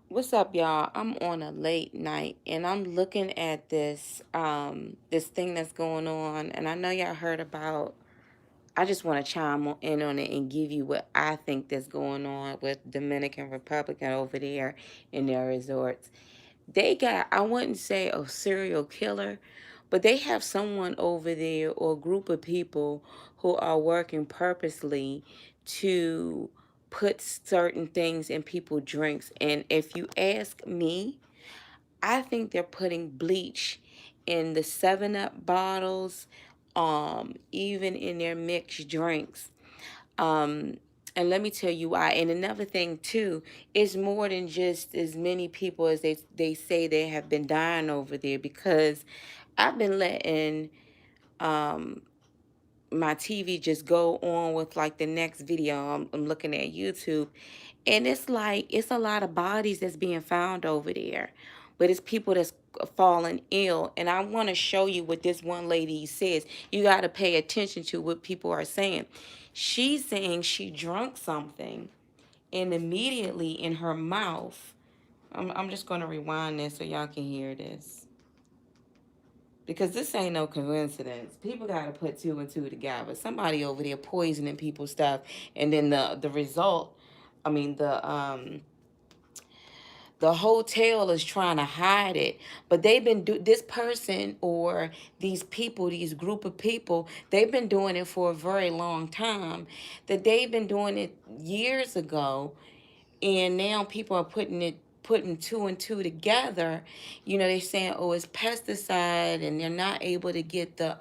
What's up, y'all? I'm on a late night and I'm looking at this thing that's going on, and I know y'all heard about. I just want to in on it and give you what I think that's going on with Dominican Republic over there in their resorts. They got, I wouldn't say a serial killer, but they have someone over there or a group of people who are working purposely to put certain things in people's drinks. And if you ask me, I think they're putting bleach in the 7 Up bottles, even in their mixed drinks. Um, and let me tell you why. And another thing too, it's more than just as many people as they say they have been dying over there, because I've been letting um my TV just go on with like the next video. I'm looking at YouTube, and it's like it's a lot of bodies that's being found over there, but it's people that's falling ill. And I want to show you what this one lady says. You got to pay attention to what people are saying. She's saying she drunk something, and immediately in her mouth, I'm just going to rewind this so y'all can hear this, because this ain't no coincidence. People got to put two and two together. Somebody over there poisoning people's stuff, and then the result, I mean the hotel is trying to hide it. But this person or these people, these group of people, they've been doing it for a very long time. That they've been doing it years ago, and now people are putting two and two together. They're saying, oh, it's pesticide, and they're not able to get the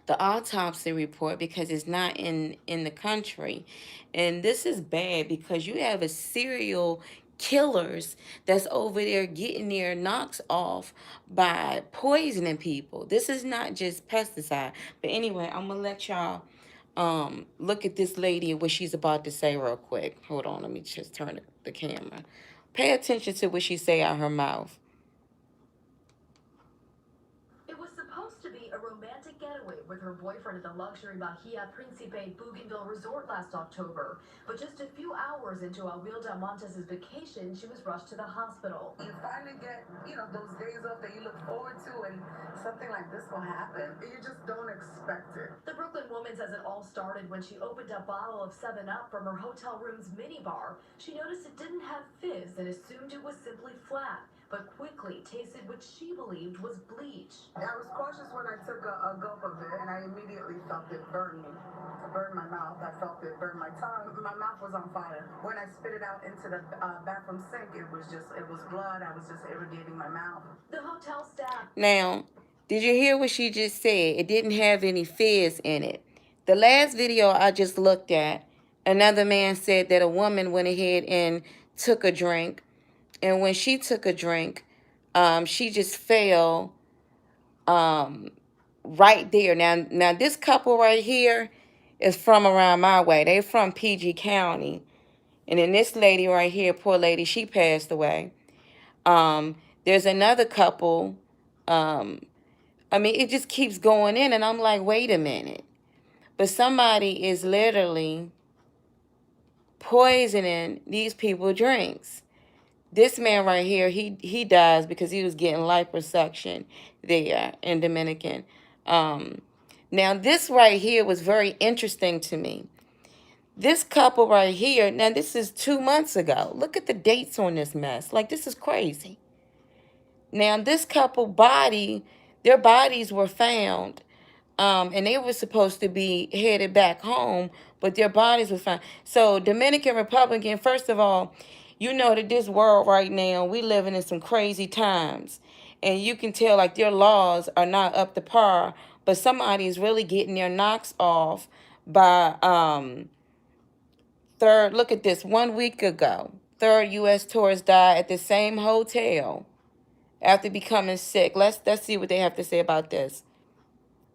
autopsy report because it's not in the country. And this is bad because you have a serial killers that's over there getting their knocks off by poisoning people. This is not just pesticide. But anyway, I'm gonna let y'all look at this lady and what she's about to say real quick. Hold on, let me just turn the camera. Pay attention to what she say out her mouth. It was supposed to be a romantic getaway with her boyfriend at the luxury Bahia Principe Bougainville resort last October. But just a few hours into Aguilda Montes's vacation, she was rushed to the hospital. You finally get, those days off that you look forward to, and something like this will happen. You just don't expect it. The Brooklyn woman says it all started when she opened a bottle of 7 Up from her hotel room's minibar. She noticed it didn't have fizz and assumed it was simply flat, but quickly tasted what she believed was bleach. I was cautious when I took a gulp of it, and I immediately felt it burn me. It burned my mouth. I felt it burn my tongue. My mouth was on fire. When I spit it out into the bathroom sink, it was blood. I was just irrigating my mouth. The hotel staff. Now, did you hear what she just said? It didn't have any fizz in it. The last video I just looked at, another man said that a woman went ahead and took a drink, and when she took a drink, she just fell um, right there. Now this couple right here is from around my way. They from PG County, and then this lady right here, poor lady, she passed away. There's another couple. Um, I mean, it just keeps going in, and I'm like, wait a minute. But somebody is literally poisoning these people drinks. This man right here, he dies because he was getting liposuction there in Dominican. Um, Now this right here was very interesting to me. This couple right here, now this is 2 months ago. Look at the dates on this mess. Like, this is crazy. Now this couple their bodies were found, and they were supposed to be headed back home, but their bodies were found. So Dominican Republican, first of all, you know that this world right now, we living in some crazy times. And you can tell like their laws are not up to par, but somebody is really getting their knocks off by third, look at this, 1 week ago. Third US tourist died at the same hotel after becoming sick. Let's see what they have to say about this.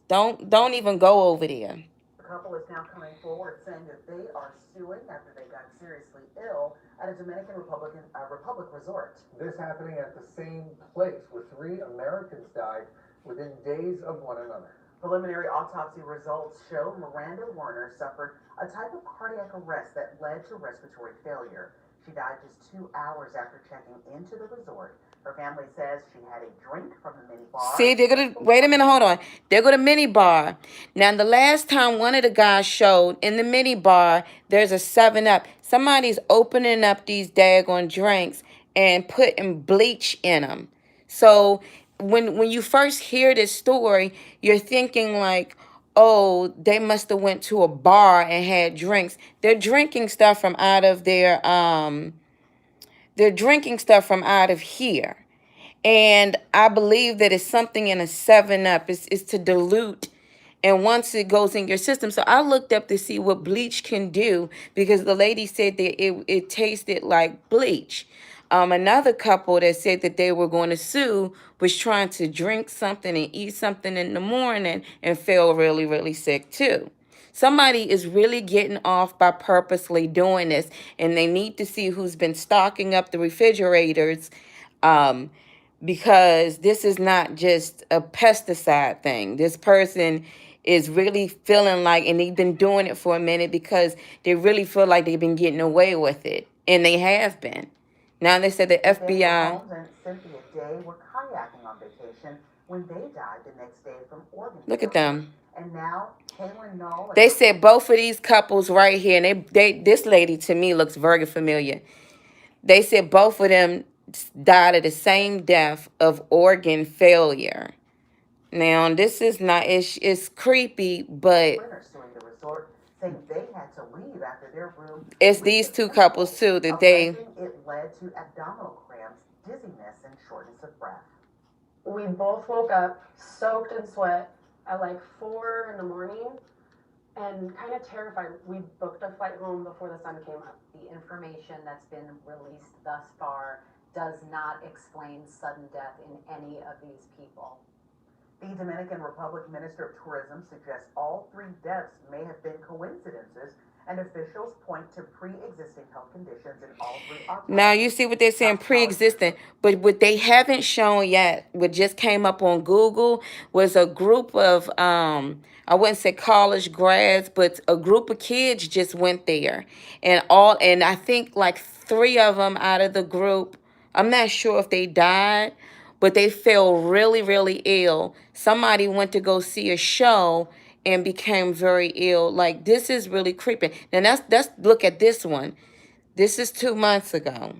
Don't even go over there. The couple is now coming forward saying that they are suing after they got seriously ill at a Dominican Republic resort. This happening at the same place where 3 Americans died within days of one another. Preliminary autopsy results show Miranda Werner suffered a type of cardiac arrest that led to respiratory failure. She died just 2 hours after checking into the resort. Her family says she had a drink from the mini bar. See, they're gonna wait a minute, hold on. They're gonna mini bar. Now, the last time one of the guys showed in the mini bar, there's a 7-Up. Somebody's opening up these daggone drinks and putting bleach in them. So when you first hear this story, you're thinking like, oh, they must have went to a bar and had drinks. They're drinking stuff from out of here. And I believe that it's something in a 7-Up. It's to dilute. And once it goes in your system. So I looked up to see what bleach can do because the lady said that it tasted like bleach. Another couple that said that they were going to sue was trying to drink something and eat something in the morning and fell really, really sick too. Somebody is really getting off by purposely doing this, and they need to see who's been stocking up the refrigerators, because this is not just a pesticide thing. This person is really feeling like, and they've been doing it for a minute because they really feel like they've been getting away with it, and they have been. Now they said the FBI. Holmes and Cynthia Day were kayaking on vacation when they died the next day from organ Look at failure. them. And now, Kaylin Knoll. They said both of these couples right here, and this lady to me looks very familiar. They said both of them died of the same death of organ failure. Now, this is not, it's creepy, but Suing the resort, saying they had to leave after their room. it's these two couples too that they. It led to abdominal cramps, dizziness, and shortness of breath. We both woke up soaked in sweat at like 4 in the morning and kind of terrified. We booked a flight home before the sun came up. The information that's been released thus far does not explain sudden death in any of these people. The Dominican Republic Minister of Tourism suggests all 3 deaths may have been coincidences, and officials point to pre-existing health conditions in all 3 autopsies. Now, you see what they're saying, pre-existing. But what they haven't shown yet, what just came up on Google, was a group of, I wouldn't say college grads, but a group of kids just went there. And I think like 3 of them out of the group, I'm not sure if they died, but they fell really, really ill. Somebody went to go see a show and became very ill. Like, this is really creepy. Now, let's look at this one. This is 2 months ago.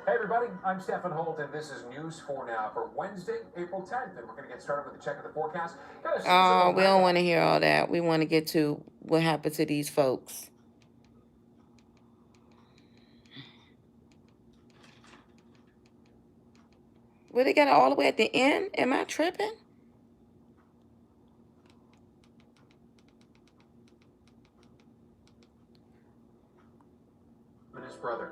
Hey everybody, I'm Stephen Holt, and this is News 4 Now for Wednesday, April 10th, and we're going to get started with a check of the forecast. Oh, we don't want to hear all that. We want to get to what happened to these folks. Well, they got it all the way at the end? Am I tripping? And his brother.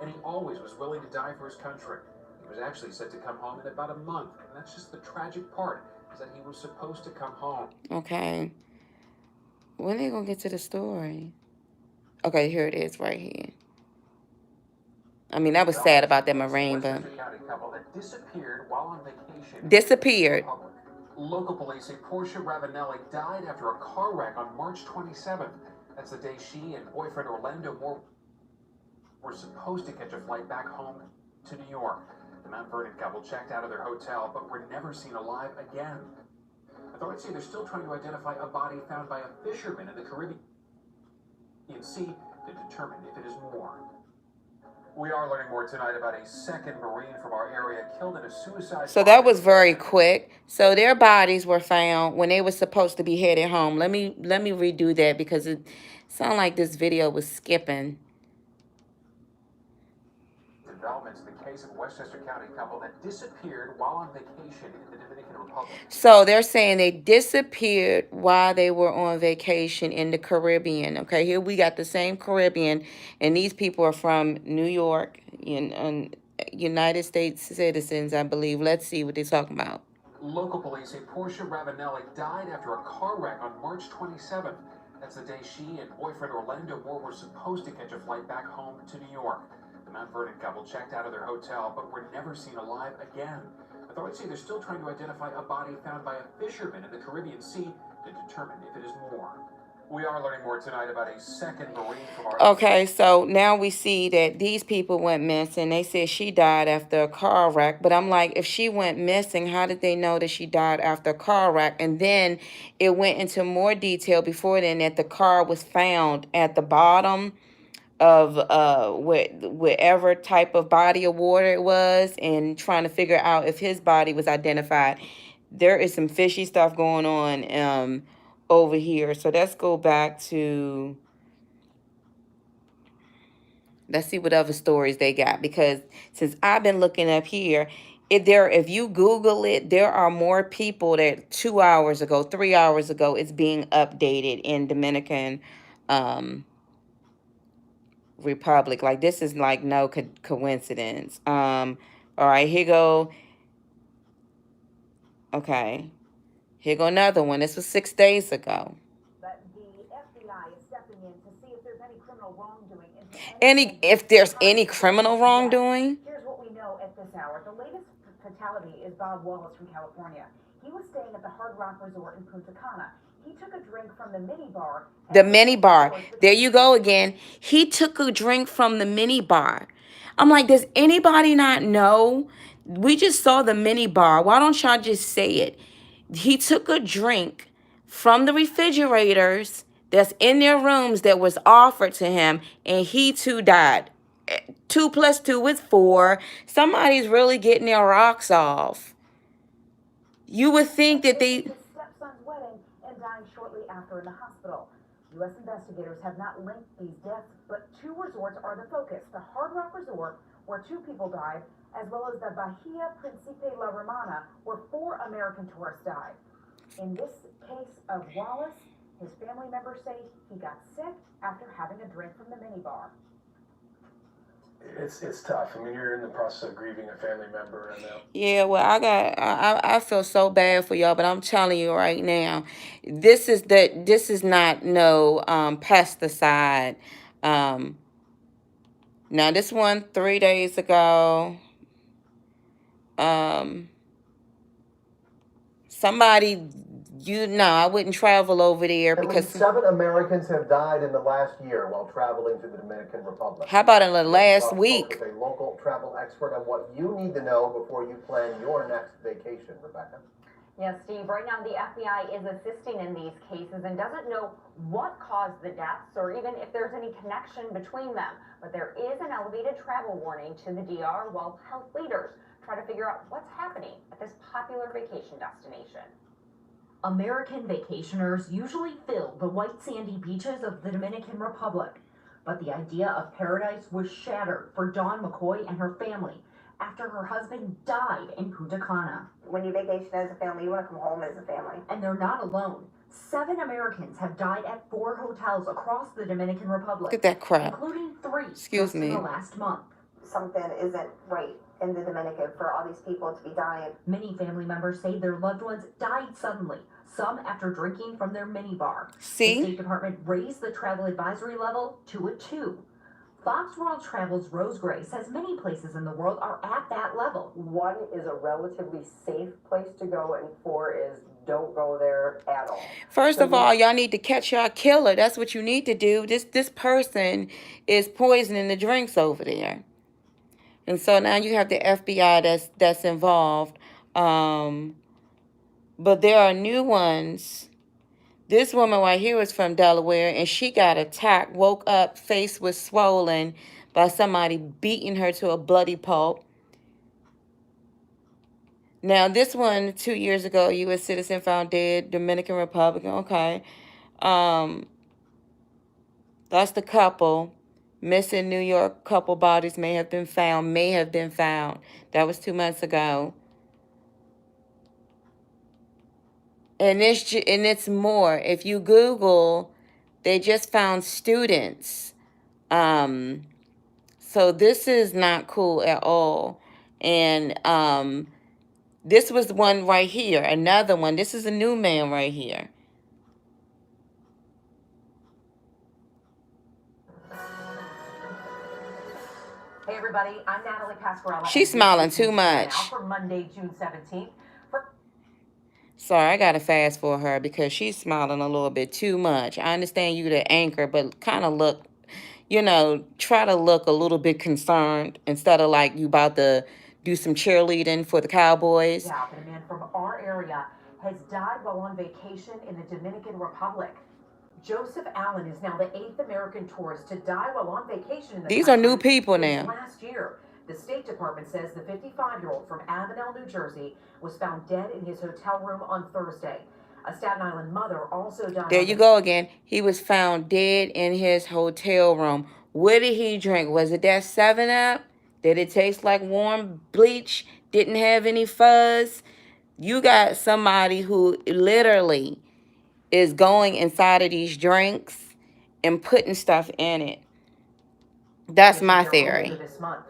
And he always was willing to die for his country. He was actually set to come home in about a month, and that's just the tragic part, is that he was supposed to come home. Okay. When are they going to get to the story? Okay, here it is right here. I mean, that was sad about that Marine, but... couple that disappeared while on vacation. Disappeared. Local police say Portia Ravenelli died after a car wreck on March 27th. That's the day she and boyfriend Orlando Moore were supposed to catch a flight back home to New York. The Mount Vernon couple checked out of their hotel, but were never seen alive again. Authorities say they're still trying to identify a body found by a fisherman in the Caribbean Sea to determine if it is Moore. We are learning more tonight about a second Marine from our area killed in a suicide. So that was very quick. So their bodies were found when they were supposed to be headed home. Let me redo that because it sounded like this video was skipping. Developments in the case of a Westchester County couple that disappeared while on vacation in the Dominican Republic. So they're saying they disappeared while they were on vacation in the Caribbean. Okay, here we got the same Caribbean, and these people are from New York, United States citizens, I believe. Let's see what they're talking about. Local police say Portia Ravenelli died after a car wreck on March 27th. That's the day she and boyfriend Orlando Moore were supposed to catch a flight back home to New York. The Mount Vernon couple checked out of their hotel, but were never seen alive again. Authorities say they're still trying to identify a body found by a fisherman in the Caribbean Sea to determine if it is more. We are learning more tonight about a second Marine from our... Okay, so now we see that these people went missing. They said she died after a car wreck. But I'm like, if she went missing, how did they know that she died after a car wreck? And then it went into more detail before then that the car was found at the bottom of whatever type of body of water it was, and trying to figure out if his body was identified. There is some fishy stuff going on over here. So let's go back to... Let's see what other stories they got, because since I've been looking up here, if you Google it, there are more people that 2 hours ago, 3 hours ago, it's being updated in Dominican Republic. Like, this is like no coincidence. All right, here go. Okay, here go another one. This was 6 days ago. But the FBI is stepping in to see if there's any criminal wrongdoing. If there's any criminal wrongdoing. Here's what we know at this hour. The latest fatality is Bob Wallace from California. He was staying at the Hard Rock Resort in Punta Cana. He took a drink from the mini bar. The mini bar. There you go again. He took a drink from the mini bar. I'm like, does anybody not know? We just saw the mini bar. Why don't y'all just say it? He took a drink from the refrigerators that's in their rooms that was offered to him, and he too died. 2 + 2 is 4. Somebody's really getting their rocks off. You would think that they... His stepson's wedding and dying shortly after in the hospital. U.S. investigators have not linked these deaths, but 2 resorts are the focus. The Hard Rock Resort, where 2 people died, as well as the Bahia Principe La Romana, where 4 American tourists died. In this case of Wallace, his family members say he got sick after having a drink from the minibar. It's tough. I mean, you're in the process of grieving a family member, and yeah, well, I feel so bad for y'all, but I'm telling you right now, this is not no pesticide. Now this one 3 days ago, somebody, I wouldn't travel over there because 7 Americans have died in the last year while traveling to the Dominican Republic. How about in the last week? With a local travel expert on what you need to know before you plan your next vacation, Rebecca. Yes, Steve, right now the FBI is assisting in these cases and doesn't know what caused the deaths or even if there's any connection between them. But there is an elevated travel warning to the DR while health leaders try to figure out what's happening at this popular vacation destination. American vacationers usually fill the white sandy beaches of the Dominican Republic, but the idea of paradise was shattered for Dawn McCoy and her family after her husband died in Punta Cana. When you vacation as a family, you want to come home as a family. And they're not alone. 7 Americans have died at 4 hotels across the Dominican Republic. Look at that crap. Including 3 Excuse me. in the last month. Something isn't right in the Dominican for all these people to be dying. Many family members say their loved ones died suddenly, some after drinking from their minibar. See? The State Department raised the travel advisory level to a 2. Fox World Travel's Rose Gray says many places in the world are at that level. 1 is a relatively safe place to go, and 4 is don't go there at all. First of all, y'all need to catch y'all killer. That's what you need to do. This person is poisoning the drinks over there. And so now you have the FBI that's involved. But there are new ones. This woman right here is from Delaware, and she got attacked, woke up, face was swollen by somebody beating her to a bloody pulp. Now, this one, 2 years ago, U.S. citizen found dead, Dominican Republic. Okay. That's the couple. Missing New York couple bodies may have been found. That was 2 months ago. And it's more. If you Google, they just found students. So this is not cool at all. And this was one right here. Another one. This is a new man right here. Hey everybody, I'm Natalie Pasquarella. She's smiling too much. Now for Monday, June 17th. Sorry, I gotta fast for her because she's smiling a little bit too much. I understand you the anchor, but kind of look, try to look a little bit concerned instead of like you about to do some cheerleading for the Cowboys. Yeah, but a man from our area has died while on vacation in the Dominican Republic. Joseph Allen is now the 8th American tourist to die while on vacation in the These are new country people since now. last year. The State Department says the 55-year-old from Avenel, New Jersey, was found dead in his hotel room on Thursday. A Staten Island mother also died. There you go again. He was found dead in his hotel room. What did he drink? Was it that 7-Up? Did it taste like warm bleach? Didn't have any fuzz? You got somebody who literally is going inside of these drinks and putting stuff in it. That's my theory. This month.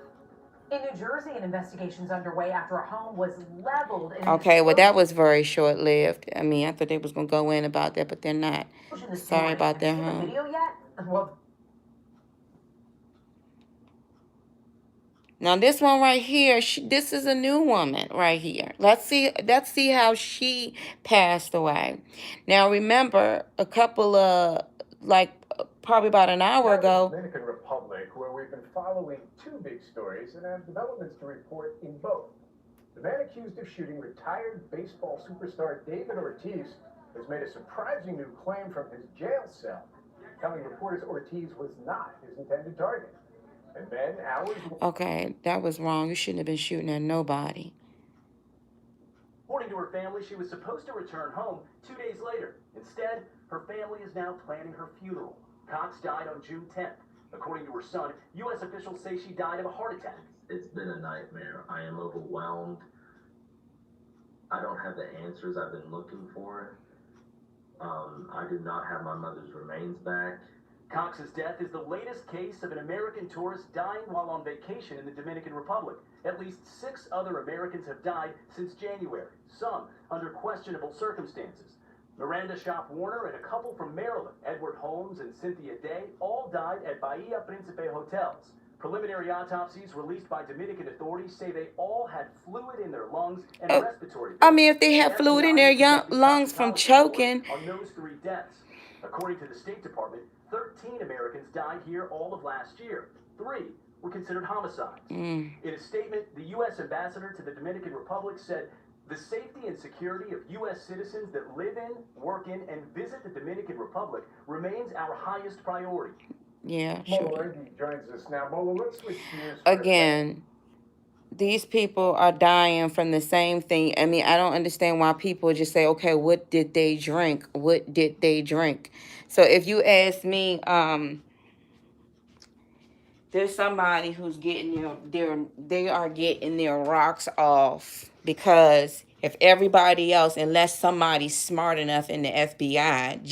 In New Jersey, an investigation's underway after a home was leveled in Okay, well, that was very short-lived. I mean, I thought they was going to go in about that, but they're not. Sorry about that, huh? huh? Video yet? Well, now, this one right here, this is a new woman right here. Let's see how she passed away. Now, remember, a couple of, probably about an hour ago. Dominican Republic, where we've been following two big stories and have developments to report in both. The man accused of shooting retired baseball superstar David Ortiz has made a surprising new claim from his jail cell, telling reporters Ortiz was not his intended target. And then hours... Okay, that was wrong. You shouldn't have been shooting at nobody. According to her family, she was supposed to return home 2 days later. Instead, her family is now planning her funeral. Cox died on June 10th. According to her son, U.S. officials say she died of a heart attack. It's been a nightmare. I am overwhelmed. I don't have the answers I've been looking for. I do not have my mother's remains back. Cox's death is the latest case of an American tourist dying while on vacation in the Dominican Republic. At least 6 other Americans have died since January, some under questionable circumstances. Miranda Shop Warner and a couple from Maryland, Edward Holmes and Cynthia Day, all died at Bahia Principe hotels. Preliminary autopsies released by Dominican authorities say they all had fluid in their lungs and respiratory. I mean, if they have fluid in their lungs from choking. On those 3 deaths. According to the State Department, 13 Americans died here all of last year. 3 were considered homicides. In a statement, the U.S. ambassador to the Dominican Republic said, "The safety and security of U.S. citizens that live in, work in, and visit the Dominican Republic remains our highest priority." Yeah, sure. Joins us now. Mola, let's switch gears. Again, these people are dying from the same thing. I mean, I don't understand why people just say, okay, what did they drink? What did they drink? So if you ask me, there's somebody who's getting they are getting their rocks off, because if everybody else, unless somebody's smart enough in the FBI,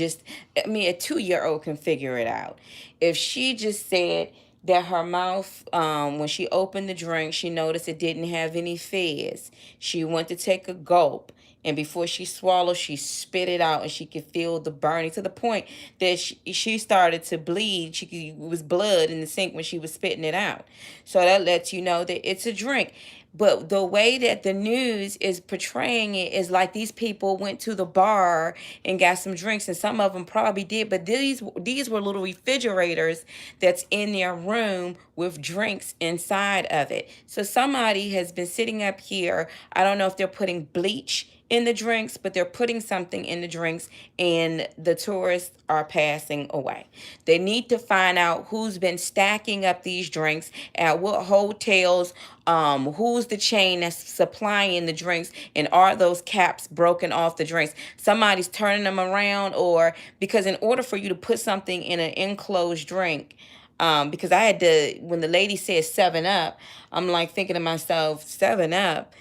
a 2-year-old can figure it out. If she just said that her mouth, when she opened the drink, she noticed it didn't have any fizz. She went to take a gulp, and before she swallowed, she spit it out, and she could feel the burning to the point that she started to bleed. It was blood in the sink when she was spitting it out. So that lets you know that it's a drink. But the way that the news is portraying it is like these people went to the bar and got some drinks, and some of them probably did, but these were little refrigerators that's in their room with drinks inside of it. So somebody has been sitting up here. I don't know if they're putting bleach in the drinks, but they're putting something in the drinks, and the tourists are passing away. They need to find out who's been stacking up these drinks, at what hotels, who's the chain that's supplying the drinks, and are those caps broken off the drinks? Somebody's turning them around, or because in order for you to put something in an enclosed drink, because I had to, when the lady said 7-Up, I'm like thinking to myself, 7-Up?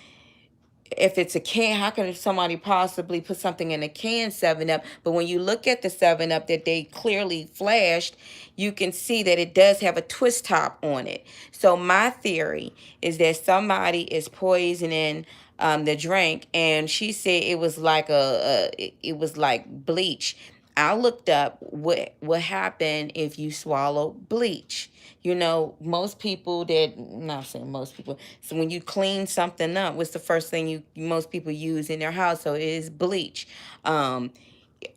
If it's a can, how can somebody possibly put something in a can 7-Up? But when you look at the 7-Up that they clearly flashed, you can see that it does have a twist top on it. So my theory is that somebody is poisoning the drink, and she said it was like it was like bleach. I looked up what happened if you swallow bleach. Most people that, not saying most people, so when you clean something up, what's the first thing most people use in their house? So it is bleach. Um,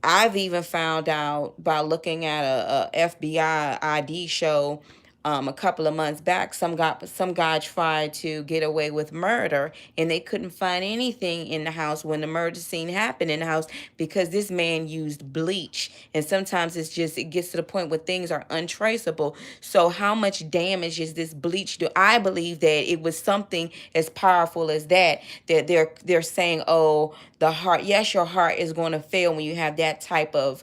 I've even found out by looking at a FBI ID show a couple of months back. Some guy tried to get away with murder, and they couldn't find anything in the house when the murder scene happened in the house because this man used bleach. And sometimes it gets to the point where things are untraceable. So how much damage is this bleach do? I believe that it was something as powerful as that they're saying, oh, the heart. Yes, your heart is going to fail when you have that type of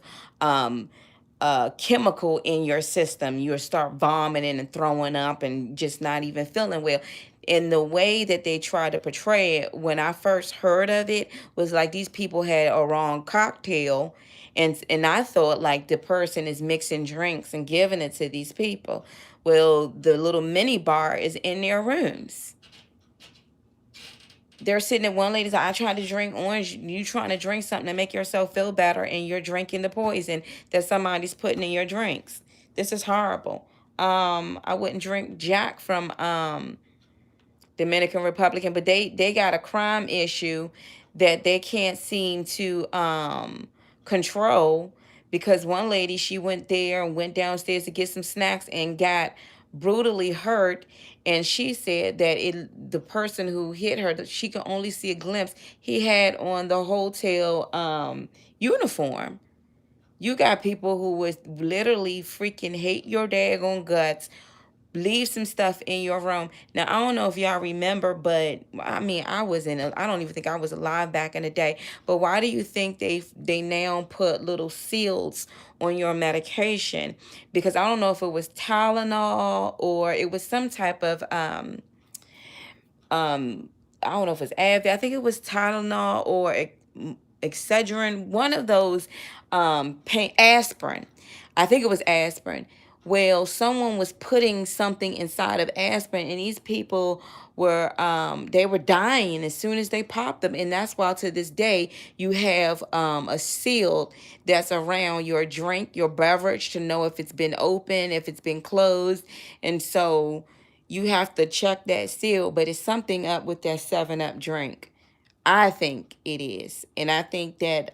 chemical in your system. You'll start vomiting and throwing up and just not even feeling well. And the way that they try to portray it, when I first heard of it, was like these people had a wrong cocktail. And I thought like the person is mixing drinks and giving it to these people. Well, the little mini bar is in their rooms. They're sitting at one lady's like, I tried to drink orange. You trying to drink something to make yourself feel better, and you're drinking the poison that somebody's putting in your drinks. This is horrible. I wouldn't drink Jack from Dominican Republic, but they got a crime issue that they can't seem to control, because one lady, she went there and went downstairs to get some snacks and got brutally hurt. And she said that the person who hit her, that she could only see a glimpse, he had on the hotel uniform. You got people who was literally freaking hate your daggone guts, leave some stuff in your room. Now, I don't know if y'all remember, but I mean, I don't even think I was alive back in the day. But why do you think they now put little seals on your medication? Because I don't know if it was Tylenol or it was some type of I don't know if it's Advil. I think it was Tylenol or Excedrin, one of those pain, aspirin. I think it was aspirin. Well, someone was putting something inside of aspirin, and these people were they were dying as soon as they popped them. And that's why to this day you have a seal that's around your drink, your beverage, to know if it's been open, if it's been closed. And so you have to check that seal, but it's something up with that 7-Up drink. I think it is. And I think that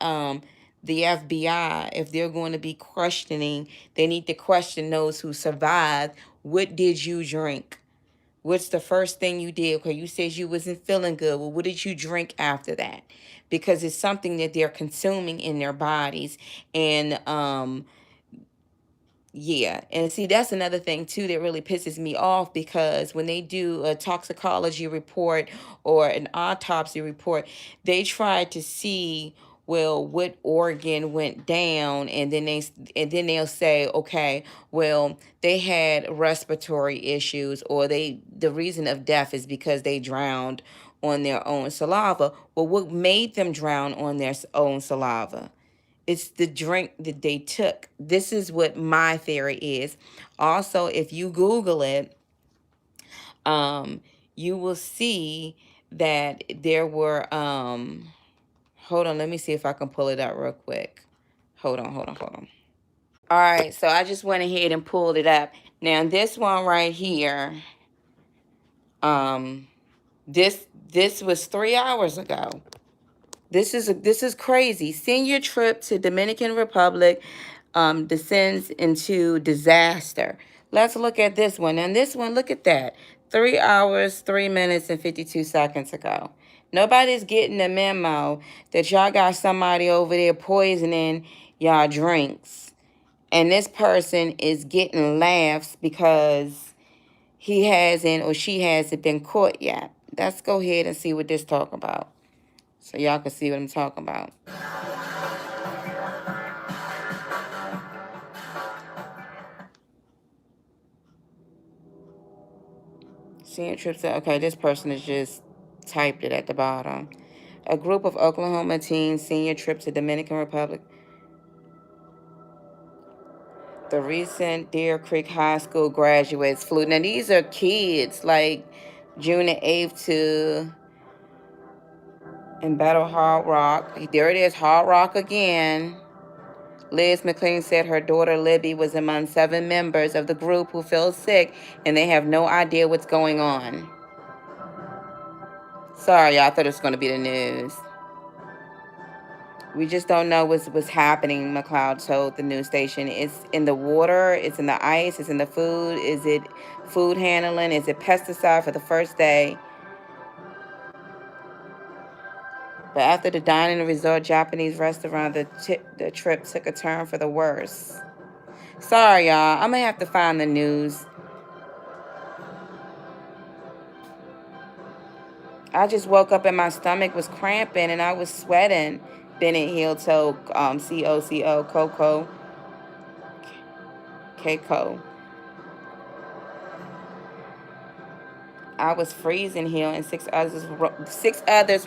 the FBI, if they're going to be questioning, they need to question those who survived. What did you drink? What's the first thing you did? Okay, you said you wasn't feeling good. Well, what did you drink after that? Because it's something that they're consuming in their bodies. And yeah, and see, that's another thing too that really pisses me off, because when they do a toxicology report or an autopsy report, they try to see, well, what organ went down, and then they'll say, okay, well, they had respiratory issues, or the reason of death is because they drowned on their own saliva. Well, what made them drown on their own saliva? It's the drink that they took. This is what my theory is. Also, if you Google it, you will see that there were, hold on, let me see if I can pull it up real quick. Hold on. All right, so I just went ahead and pulled it up. Now, this one right here, this was 3 hours ago. This is crazy. Senior trip to Dominican Republic descends into disaster. Let's look at this one. And this one, look at that. 3 hours, 3 minutes, and 52 seconds ago. Nobody's getting the memo that y'all got somebody over there poisoning y'all drinks. And this person is getting laughs because he hasn't or she hasn't been caught yet. Let's go ahead and see what this talk about, so y'all can see what I'm talking about. Senior trips. Okay, this person has just typed it at the bottom. A group of Oklahoma teens senior trip to Dominican Republic. The recent Deer Creek High School graduates flew. Now, these are kids, like June the 8th to in Battle Hard Rock. There it is, Hard Rock again. Liz McLean said her daughter Libby was among 7 members of the group who feel sick and they have no idea what's going on. Sorry, y'all, I thought it was going to be the news. We just don't know what's happening, McLeod told the news station. It's in the water, it's in the ice, it's in the food. Is it food handling? Is it pesticide for the first day? But after the dining resort Japanese restaurant, the trip took a turn for the worse. Sorry, y'all. I'm going to have to find the news. I just woke up and my stomach was cramping and I was sweating. Bennett Hill told COCO Coco Keiko. I was freezing here, and 6 others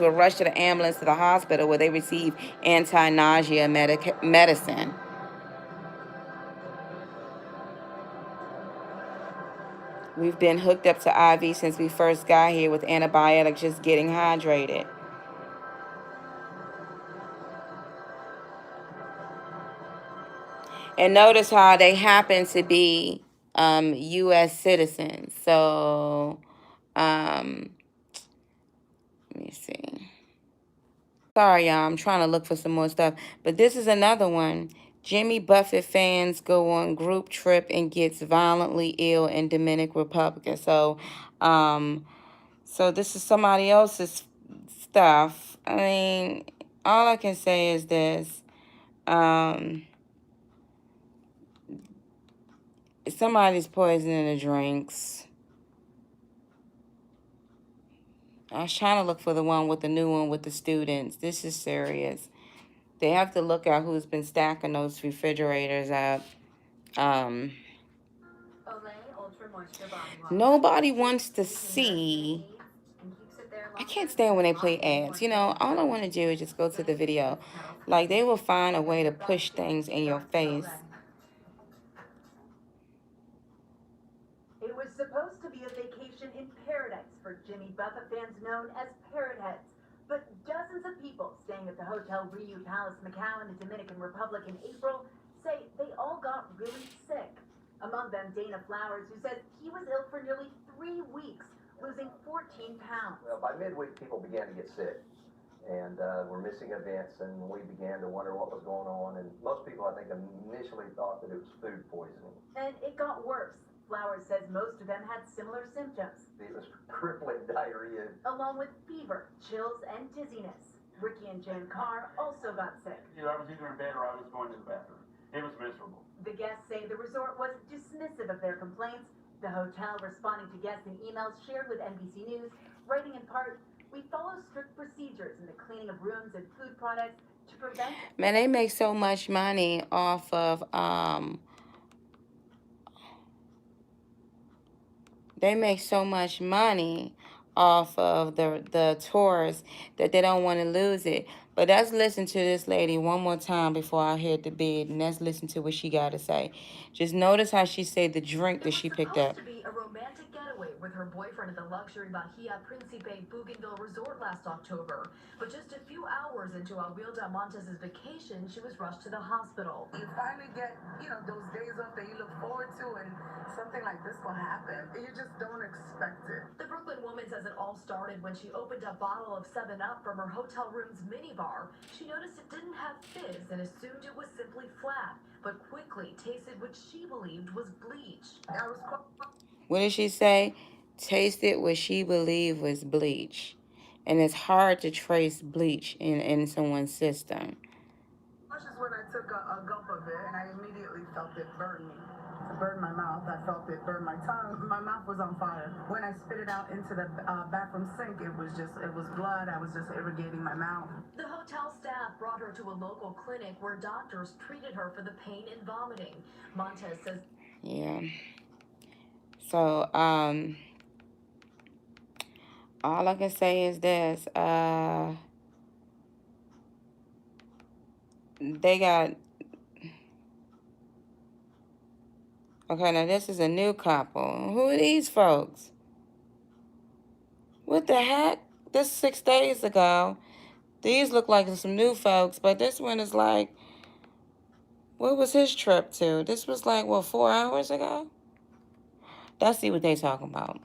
were rushed to the ambulance to the hospital where they received anti-nausea medicine. We've been hooked up to IV since we first got here with antibiotics, just getting hydrated. And notice how they happen to be U.S. citizens. So, let me see. Sorry, y'all. I'm trying to look for some more stuff. But this is another one. Jimmy Buffett fans go on group trip and gets violently ill in Dominican Republic. So this is somebody else's stuff. I mean, all I can say is this. Somebody's poisoning the drinks. I was trying to look for the one with the new one with the students. This is serious. They have to look at who's been stacking those refrigerators up. Nobody wants to see. I can't stand when they play ads. You know, all I want to do is just go to the video. Like, they will find a way to push things in your face. It was supposed to be a vacation in paradise for Jimmy Buffett fans known as parrot heads. But dozens of people staying at the Hotel Riu Palace Macau in the Dominican Republic in April say they all got really sick. Among them, Dana Flowers, who says he was ill for nearly 3 weeks, losing 14 pounds. Well, by midweek, people began to get sick and were missing events, and we began to wonder what was going on. And most people, I think, initially thought that it was food poisoning. And it got worse. Flowers says most of them had similar symptoms. It was crippling diarrhea. Along with fever, chills, and dizziness. Ricky and Jen Carr also got sick. I was either in bed or I was going to the bathroom. It was miserable. The guests say the resort was dismissive of their complaints. The hotel responding to guests in emails shared with NBC News, writing in part, "We follow strict procedures in the cleaning of rooms and food products to prevent..." Man, they make so much money off of the tourists that they don't want to lose it. But let's listen to this lady one more time before I hit the bed, and let's listen to what she got to say. Just notice how she said the drink that she picked up. It was supposed to be a romantic getaway with her boyfriend at the luxury Bahia Principe Bougainville resort last October. But just a few hours into Aguilda Montez's vacation, she was rushed to the hospital. You finally get, those days off that you look forward to, and something like this will happen. You just don't expect it. The Brooklyn woman says it all started when she opened a bottle of 7-Up from her hotel room's minibar. She noticed it didn't have fizz and assumed it was simply flat, but quickly tasted what she believed was bleach. What did she say? Tasted what she believed was bleach. And it's hard to trace bleach in someone's system. This is when I took a gulp of it, and I immediately felt it burn me. It burned my mouth. I felt it burn my tongue. My mouth was on fire. When I spit it out into the bathroom sink, it was blood. I was just irrigating my mouth. The hotel staff brought her to a local clinic where doctors treated her for the pain and vomiting. Montez says... Yeah. So, all I can say is this. They got... Okay, now this is a new couple. Who are these folks? What the heck? This 6 days ago. These look like some new folks, but this one is like... Where was his trip to? This was like, what, 4 hours ago? Let's see what they talking about.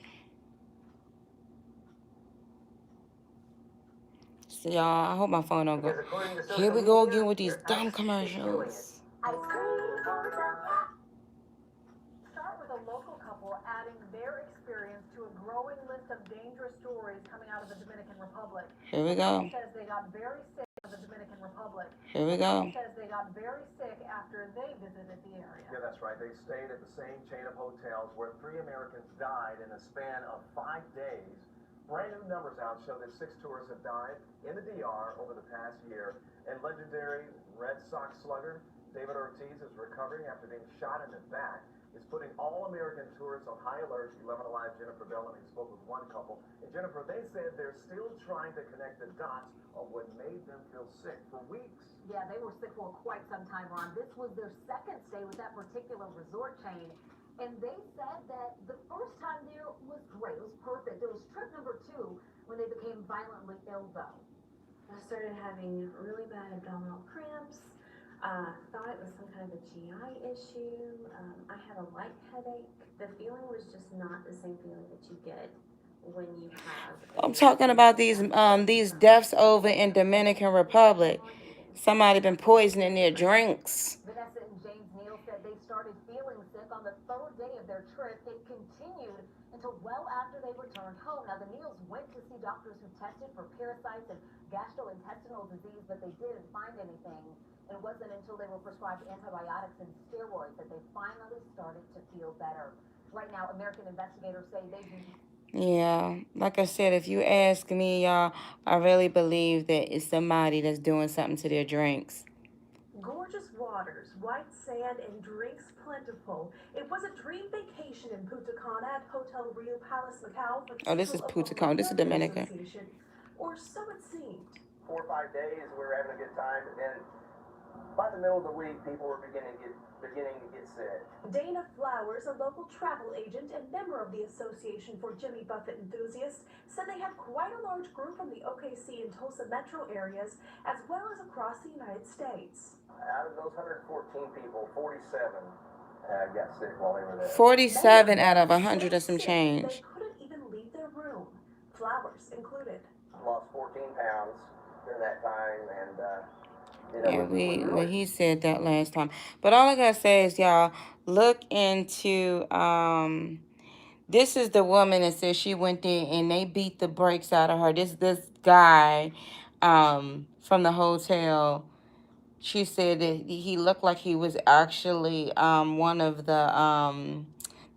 So, y'all, I hope my phone don't go. Here we go again with these dumb commercials. Start with a local couple adding their experience to a growing list of dangerous stories coming out of the Dominican Republic. Here we go. Says they got very sick of the Dominican Republic. Here we go. Says they got very sick after they visited the area. Yeah, that's right. They stayed at the same chain of hotels where 3 Americans died in a span of 5 days. Brand new numbers out show that 6 tourists have died in the DR over the past year. And legendary Red Sox slugger David Ortiz is recovering after being shot in the back. It's putting all American tourists on high alert. 11 Alive Jennifer Bellamy spoke with one couple. And Jennifer, they said they're still trying to connect the dots of what made them feel sick for weeks. Yeah, they were sick for quite some time, Ron. This was their second stay with that particular resort chain. And they said that the first time there was great. It was perfect. It was trip number 2 when they became violently ill, though. I started having really bad abdominal cramps. Thought it was some kind of a GI issue. I had a light headache. The feeling was just not the same feeling that you get when you have. I'm talking about these deaths over in Dominican Republic. Somebody been poisoning their drinks. Vanessa and James Neal said they started feeling sick on the 3rd day of their trip. It continued until well after they returned home. Now, the Neals went to see doctors who tested for parasites and gastrointestinal disease, but they didn't find anything. It wasn't until they were prescribed antibiotics and steroids that they finally started to feel better. Right now, American investigators say they do. Yeah, like I said, if you ask me, y'all, I really believe that it's somebody that's doing something to their drinks. Gorgeous waters, white sand, and drinks plentiful. It was a dream vacation in Punta Cana at Hotel Rio Palace, Macau. Oh, this is Punta Cana. This is Dominican. Or so it seemed. 4 or 5 days, we were having a good time, and then by the middle of the week, people were beginning to get sick. Dana Flowers, a local travel agent and member of the Association for Jimmy Buffett Enthusiasts, said they have quite a large group from the OKC and Tulsa metro areas, as well as across the United States. Out of those 114 people, 47 got sick while they were there. 47 out of 100 and some change. They couldn't even leave their room, Flowers included. Lost 14 pounds during that time, and yeah, he said that last time. But all I gotta say is, y'all, look into this is the woman that says she went there and they beat the brakes out of her. This guy from the hotel. She said that he looked like he was actually one of the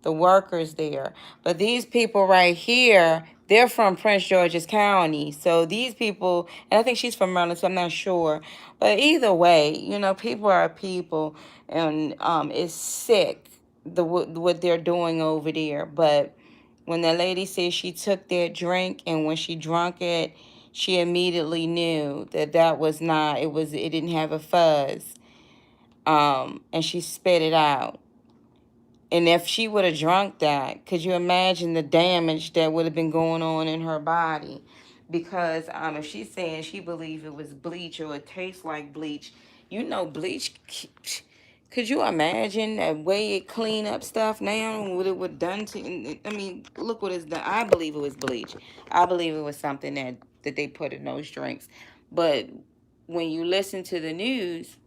workers there. But these people right here, they're from Prince George's County. So these people, and I think she's from Maryland, so I'm not sure. But either way, you know, people are people, and it's sick what they're doing over there. But when the lady said she took their drink, and when she drank it, she immediately knew that was not, it didn't have a fuzz. And she spit it out. And if she would have drunk that, could you imagine the damage that would have been going on in her body? Because if she's saying she believed it was bleach or it tastes like bleach, you know, bleach, could you imagine the way it clean up stuff now and what it would done to, I mean, look what it's done. I believe it was bleach. I believe it was something that they put in those drinks. But when you listen to the news,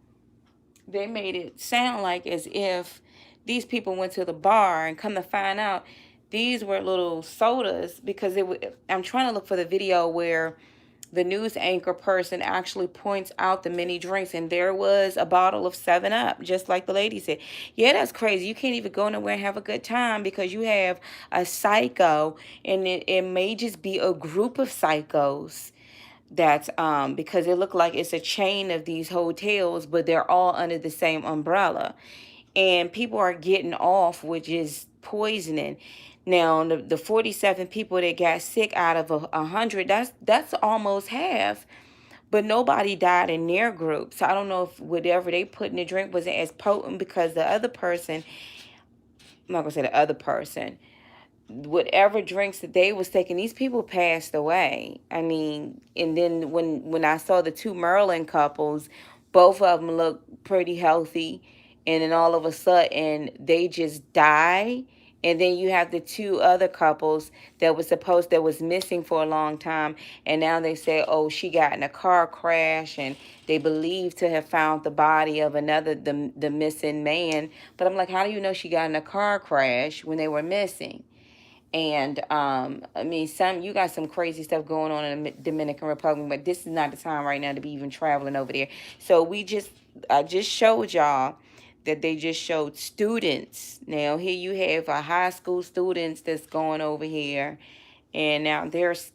they made it sound like as if these people went to the bar, and come to find out these were little sodas, because I'm trying to look for the video where the news anchor person actually points out the mini drinks, and there was a bottle of 7-Up, just like the lady said. Yeah, that's crazy. You can't even go nowhere and have a good time because you have a psycho, and it may just be a group of psychos. That's because it looked like it's a chain of these hotels, but they're all under the same umbrella. And people are getting off with just poisoning. Now, the 47 people that got sick out of 100, that's almost half. But nobody died in their group. So I don't know if whatever they put in the drink wasn't as potent, because the other person, I'm not going to say the other person, whatever drinks that they was taking, these people passed away. I mean, and then when I saw the 2 Maryland couples, both of them looked pretty healthy. and then all of a sudden they just die. And then you have the two other couples that was missing for a long time, and now they say, oh, she got in a car crash, and they believe to have found the body of the missing man. But I'm like, how do you know she got in a car crash when they were missing? And I mean, you got some crazy stuff going on in the Dominican Republic, but this is not the time right now to be even traveling over there. So I just showed y'all that they just showed students. Now here you have a high school students that's going over here, and now there's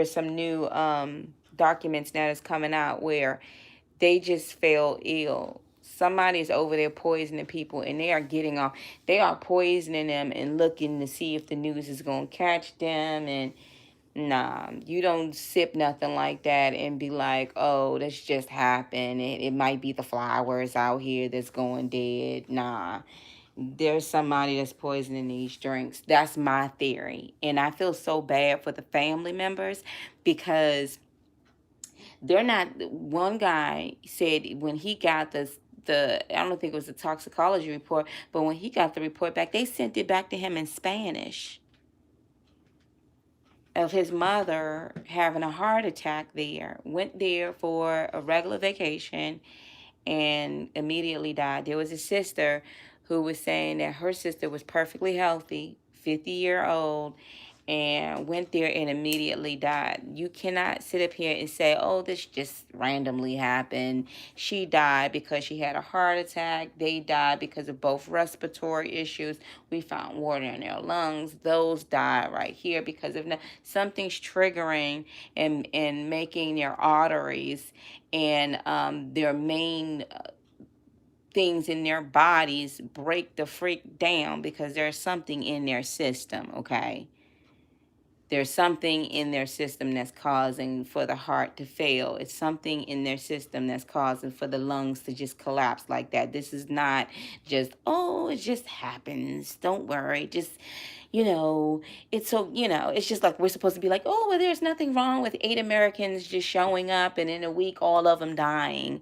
some new documents now that's coming out where they just fell ill. Somebody's over there poisoning people, and they are getting off. They are poisoning them and looking to see if the news is going to catch them. And nah, you don't sip nothing like that and be like, oh, this just happened. It might be the flowers out here that's going dead. Nah, there's somebody that's poisoning these drinks. That's my theory. And I feel so bad for the family members because they're not. One guy said when he got I don't think it was a toxicology report, but when he got the report back, they sent it back to him in Spanish of his mother having a heart attack there. Went there for a regular vacation and immediately died. There was a sister who was saying that her sister was perfectly healthy, 50-year-old, and went there and immediately died. You cannot sit up here and say, oh, this just randomly happened. She died because she had a heart attack. They died because of both respiratory issues. We found water in their lungs. Those died right here because of something's triggering and making their arteries and their main things in their bodies break the freak down because there's something in their system, okay? There's something in their system that's causing for the heart to fail. It's something in their system that's causing for the lungs to just collapse like that. This is not just, oh, it just happens. Don't worry. Just, it's so, it's just like we're supposed to be like, oh, well, there's nothing wrong with 8 Americans just showing up and in a week all of them dying.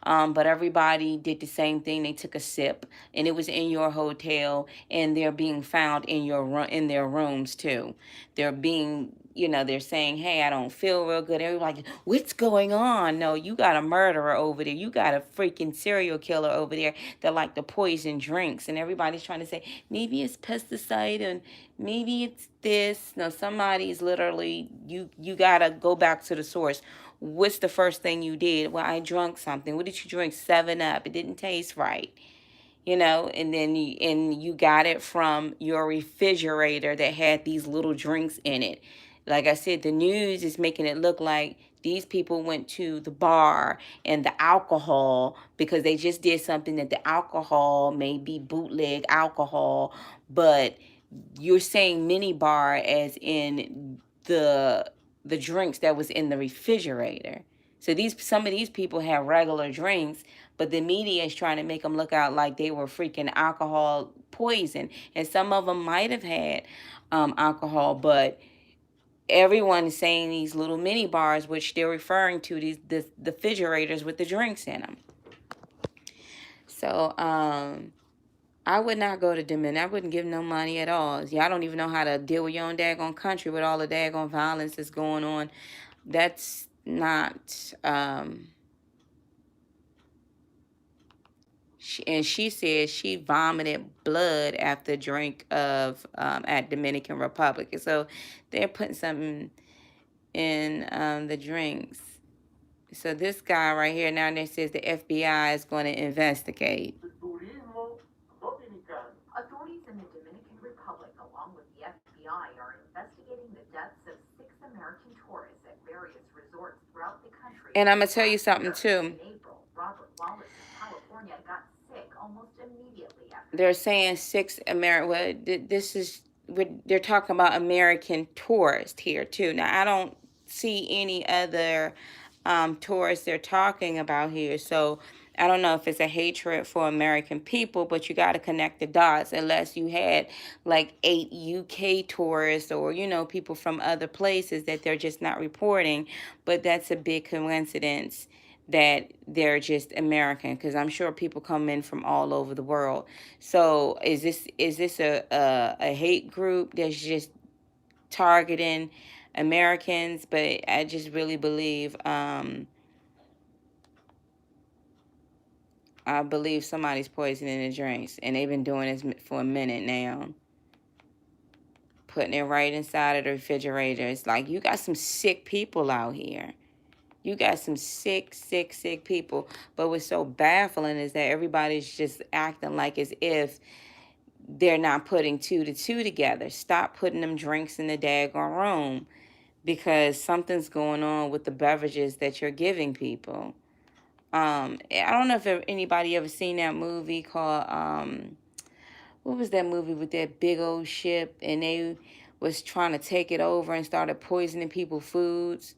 But everybody did the same thing. They took a sip and it was in your hotel and they're being found in their rooms too. They're being, they're saying, hey, I don't feel real good. Everybody's like, what's going on? No, you got a murderer over there. You got a freaking serial killer over there that like to poison drinks. And everybody's trying to say, maybe it's pesticide and maybe it's this. No, somebody's literally, you got to go back to the source. What's the first thing you did? Well, I drank something. What did you drink? 7-Up. It didn't taste right. And then you got it from your refrigerator that had these little drinks in it. Like I said, the news is making it look like these people went to the bar and the alcohol because they just did something that the alcohol may be bootleg alcohol, but you're saying mini bar as in the drinks that was in the refrigerator. So some of these people have regular drinks, but the media is trying to make them look out like they were freaking alcohol poison. And some of them might have had alcohol, but everyone is saying these little mini bars, which they're referring to the refrigerators with the drinks in them. So I would not go to Dominican. I wouldn't give no money at all. Y'all don't even know how to deal with your own daggone country with all the daggone violence that's going on. That's not... she said she vomited blood after a drink of at Dominican Republic. So they're putting something in the drinks. So this guy right here now there says the FBI is going to investigate. Authorities in the Dominican Republic, along with the FBI, are investigating the deaths of 6 American tourists at various resorts throughout the country. And I'm going to tell you something too. In April, Robert Wallace in California got sick almost immediately after. They're saying 6 American. Well, they're talking about American tourists here too. Now I don't see any other tourists they're talking about here. So I don't know if it's a hatred for American people, but you got to connect the dots unless you had like 8 UK tourists or, people from other places that they're just not reporting. But that's a big coincidence that they're just American, because I'm sure people come in from all over the world. So is this a hate group that's just targeting Americans? But I just really believe somebody's poisoning the drinks, and they've been doing this for a minute now. Putting it right inside of the refrigerator. It's like, you got some sick people out here. You got some sick people. But what's so baffling is that everybody's just acting like as if they're not putting 2 to 2 together. Stop putting them drinks in the daggone room, because something's going on with the beverages that you're giving people. I don't know if anybody ever seen that movie called, what was that movie with that big old ship, and they was trying to take it over and started poisoning people's foods.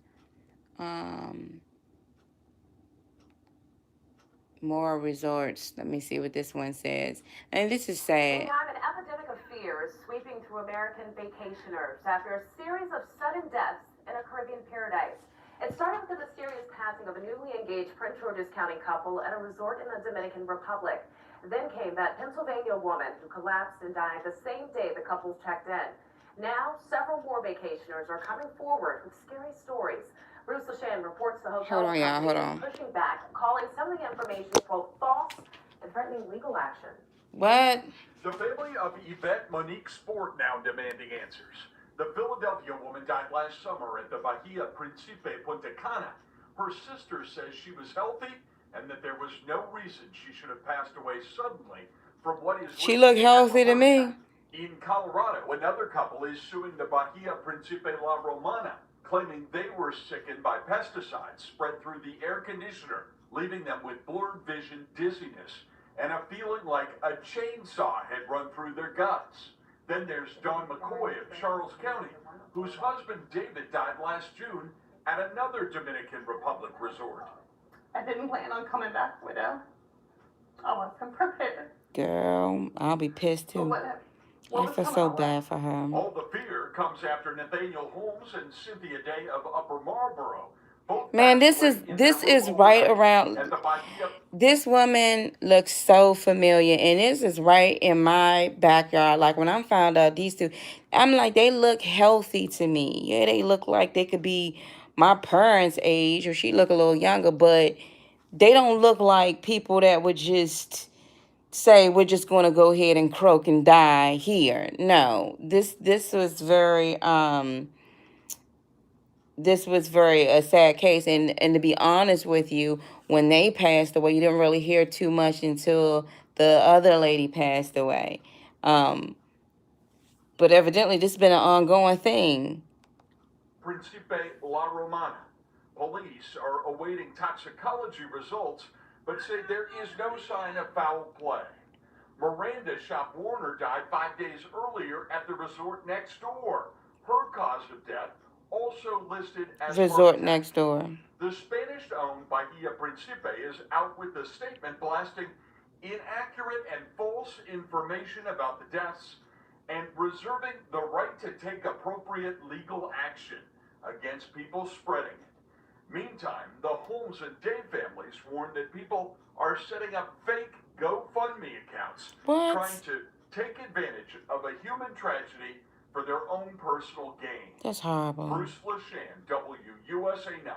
More resorts. Let me see what this one says. And this is sad. Meantime, an epidemic of fear is sweeping through American vacationers after a series of sudden deaths in a Caribbean paradise. It started with the mysterious passing of a newly engaged Prince George's County couple at a resort in the Dominican Republic. Then came that Pennsylvania woman who collapsed and died the same day the couples checked in. Now, several more vacationers are coming forward with scary stories. Bruce LeShan reports the hotel company is pushing back, calling some of the information, quote, false and threatening legal action. What? The family of Yvette Monique Sport now demanding answers. The Philadelphia woman died last summer at the Bahia Principe Punta Cana. Her sister says she was healthy and that there was no reason she should have passed away suddenly from what is... She looked healthy to me. In Colorado, another couple is suing the Bahia Principe La Romana, claiming they were sickened by pesticides spread through the air conditioner, leaving them with blurred vision, dizziness, and a feeling like a chainsaw had run through their guts. Then there's Dawn McCoy of Charles County, whose husband David died last June at another Dominican Republic resort. I didn't plan on coming back, widow. I wasn't prepared. Girl, I'll be pissed too. I feel so bad for her. All the fear comes after Nathaniel Holmes and Cynthia Day of Upper Marlboro. Man, this is right around. This woman looks so familiar, and this is right in my backyard. Like, when I found out these two, I'm like, they look healthy to me. Yeah, they look like they could be my parents' age, or she look a little younger, but they don't look like people that would just say, we're just going to go ahead and croak and die here. No, this was very a sad case. And to be honest with you, when they passed away, you didn't really hear too much until the other lady passed away. But evidently this has been an ongoing thing. Principe La Romana. Police are awaiting toxicology results, but say there is no sign of foul play. Miranda Shop Warner died 5 days earlier at the resort next door. Her cause of death also listed as resort next door. The Spanish-owned Bahia Principe is out with a statement blasting inaccurate and false information about the deaths and reserving the right to take appropriate legal action against people spreading it. Meantime, the Holmes and Day families warn that people are setting up fake GoFundMe accounts, trying to take advantage of a human tragedy for their own personal gain. That's horrible. Bruce LeShan, WUSA 9.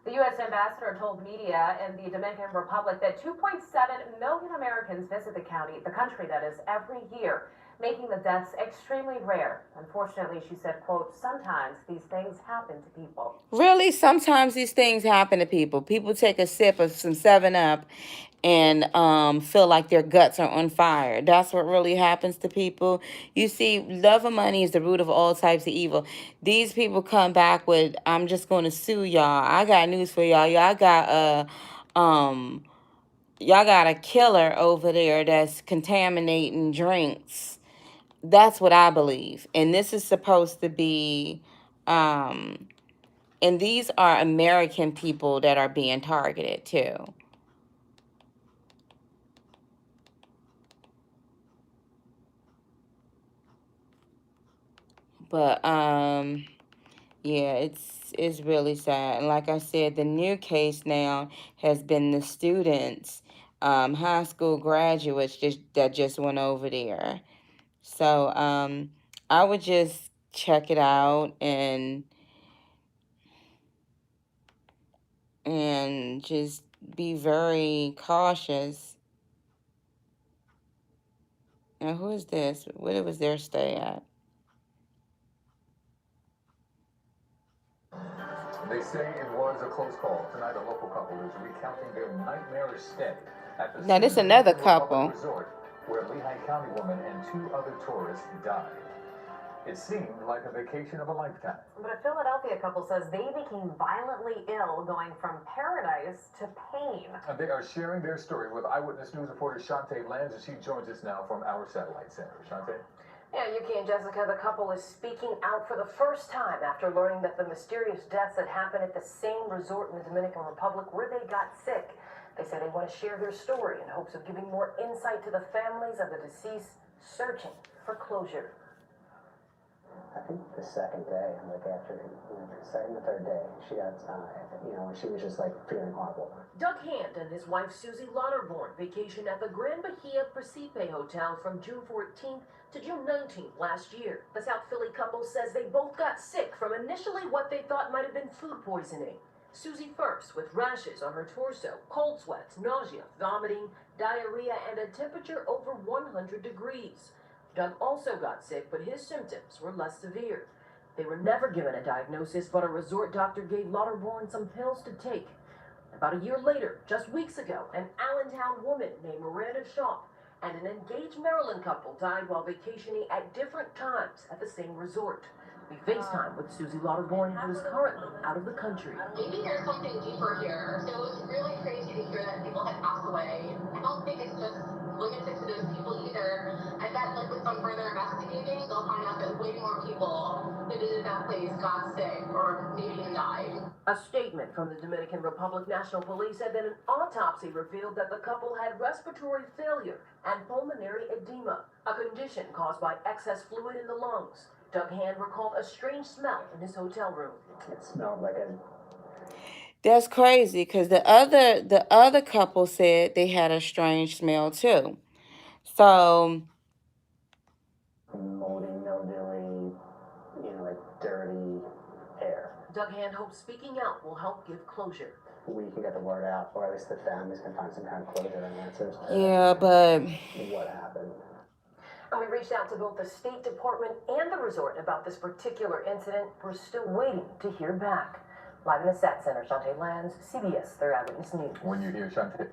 The U.S. ambassador told media in the Dominican Republic that 2.7 million Americans visit the country that is, every year, making the deaths extremely rare. Unfortunately, she said, quote, sometimes these things happen to people. Really? Sometimes these things happen to people. People take a sip of some 7-Up and feel like their guts are on fire. That's what really happens to people. You see, love of money is the root of all types of evil. These people come back with, I'm just going to sue y'all. I got news for y'all. Y'all got a killer over there that's contaminating drinks. That's what I believe. And this is supposed to be, and these are American people that are being targeted too. But Yeah, it's really sad. And like I said, the new case now has been the students, high school graduates that just went over there. So I would just check it out and just be very cautious. Now, who is this? Where was their stay at? They say it was a close call. Tonight, a local couple is recounting their nightmarish stay at the Now, this another Dominican Republic couple. resort, where a Lehigh County woman and 2 other tourists died. It seemed like a vacation of a lifetime. But a Philadelphia couple says they became violently ill going from paradise to pain. And they are sharing their story with Eyewitness News reporter Shantae Lands, and she joins us now from our satellite center. Shantae? Yeah, Yuki and Jessica, the couple is speaking out for the first time after learning that the mysterious deaths had happened at the same resort in the Dominican Republic where they got sick. They say they want to share their story in hopes of giving more insight to the families of the deceased searching for closure. I think the second day, like after, the second or third day, she got, she was just like feeling horrible. Doug Hand and his wife Susie Lauterborn vacationed at the Grand Bahia Principe Hotel from June 14th to June 19th last year. The South Philly couple says they both got sick from initially what they thought might have been food poisoning. Susie first with rashes on her torso, cold sweats, nausea, vomiting, diarrhea, and a temperature over 100 degrees. Doug also got sick, but his symptoms were less severe. They were never given a diagnosis, but a resort doctor gave Lauterborn some pills to take. About a year later, just weeks ago, an Allentown woman named Miranda Shaw and an engaged Maryland couple died while vacationing at different times at the same resort. We FaceTime with Susie Lauterborn, who is currently out of the country. Maybe there's something deeper here. So it's really crazy to hear that people have passed away. I don't think it's just limited to those people either. I bet like with some further investigating, they'll find out that way more people who visited that place got sick or maybe even died. A statement from the Dominican Republic National Police said that an autopsy revealed that the couple had respiratory failure and pulmonary edema, a condition caused by excess fluid in the lungs. Doug Hand recalled a strange smell in his hotel room. It smelled like a... That's crazy because the other couple said they had a strange smell too. So moldy, mildewy, like dirty air. Doug Hand hopes speaking out will help give closure. We can get the word out, or at least the families can find some kind of closure and answers to yeah, but what happened. And we reached out to both the State Department and the resort about this particular incident. We're still waiting to hear back. Live in the SAT Center, Shantae Lands, CBS, their Eyewitness News. When you hear Shantae.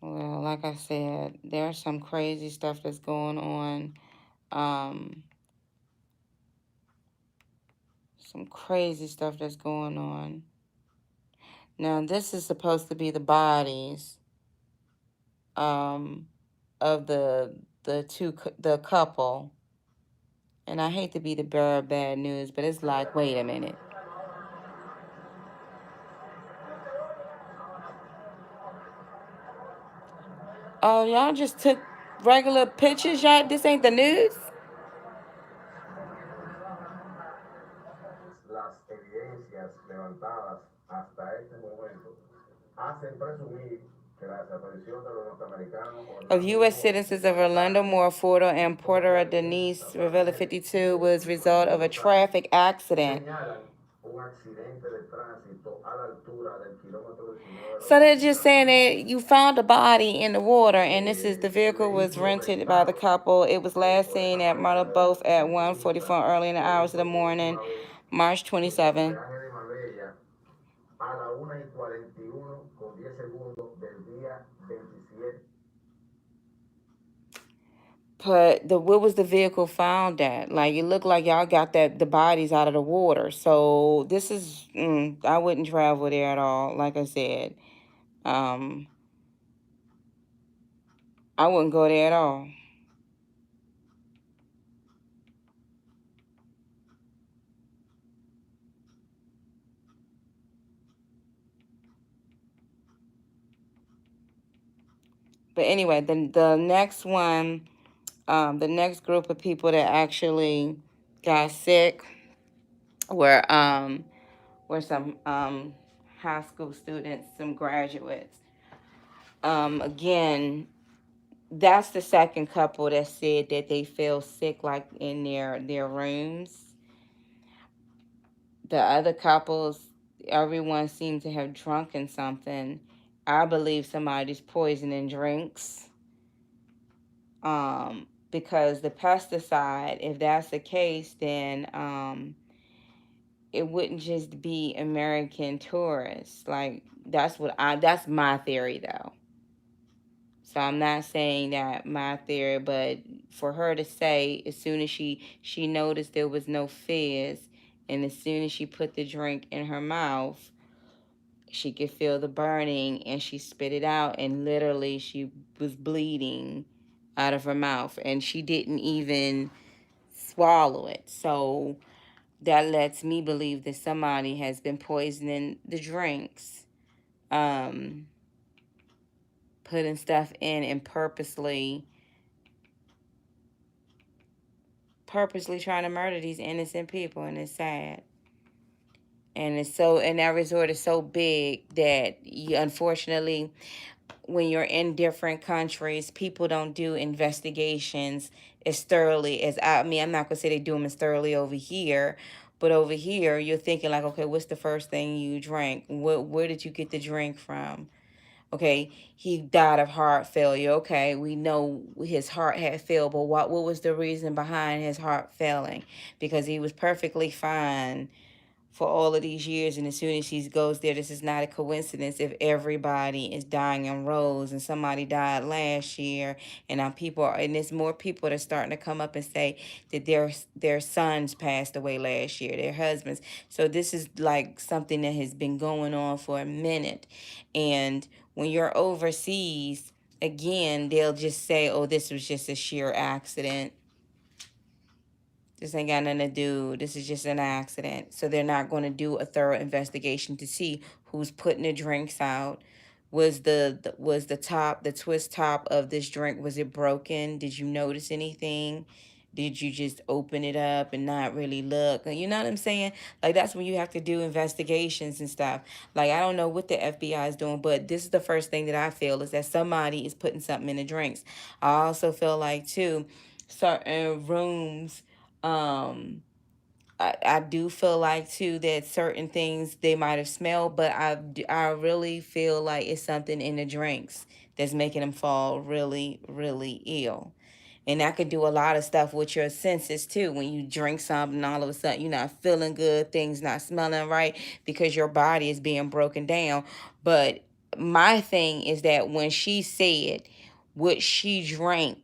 well, like I said, there's some crazy stuff that's going on. Some crazy stuff that's going on. Now, this is supposed to be the bodies of the couple. And I hate to be the bearer of bad news, but it's like, wait a minute. Oh, y'all just took regular pictures? Y'all, this ain't the news? Las evidencias levantadas hasta este momento hacen presumir que la desaparición de los norteamericanos Of U.S. citizens of Orlando Moore, Fordo, and Porter Denise Rivera 52 was a result of a traffic accident. So they're just saying that you found a body in the water, and this is the vehicle was rented by the couple. It was last seen at Myrtle Both at 1:44 early in the hours of the morning, March 27. But where was the vehicle found at? Like, it looked like y'all got the bodies out of the water. So this is, I wouldn't travel there at all. Like I said, I wouldn't go there at all. But anyway, the next one, the next group of people that actually got sick, where some high school students, some graduates. Again, that's the second couple that said that they feel sick, like in their rooms. The other couples, everyone seemed to have drunken something. I believe somebody's poisoning drinks. Because the pesticide, if that's the case, then it wouldn't just be American tourists. Like that's my theory though. So I'm not saying that my theory, but for her to say as soon as she noticed there was no fizz, and as soon as she put the drink in her mouth, she could feel the burning, and she spit it out, and literally she was bleeding out of her mouth, and she didn't even swallow it. So that lets me believe that somebody has been poisoning the drinks, putting stuff in and purposely trying to murder these innocent people, and it's sad. And that resort is so big that unfortunately, when you're in different countries, people don't do investigations as thoroughly as I'm not gonna say they do them as thoroughly over here, but over here you're thinking like, okay, what's the first thing you drank? Where did you get the drink from? Okay, he died of heart failure. Okay, we know his heart had failed, but what was the reason behind his heart failing? Because he was perfectly fine for all of these years, and as soon as he goes there, this is not a coincidence if everybody is dying in rows, and somebody died last year, and now and there's more people that are starting to come up and say that their sons passed away last year, their husbands. So this is like something that has been going on for a minute. And when you're overseas, again, they'll just say, oh, this was just a sheer accident. This ain't got nothing to do. This is just an accident. So they're not going to do a thorough investigation to see who's putting the drinks out. Was the twist top of this drink, was it broken? Did you notice anything? Did you just open it up and not really look? You know what I'm saying? Like, that's when you have to do investigations and stuff. Like, I don't know what the FBI is doing, but this is the first thing that I feel is that somebody is putting something in the drinks. I also feel like, too, certain rooms, I do feel like too that certain things they might have smelled, but I really feel like it's something in the drinks that's making them fall really, really ill. And that could do a lot of stuff with your senses too. When you drink something, all of a sudden you're not feeling good, things not smelling right because your body is being broken down. But my thing is that when she said what she drank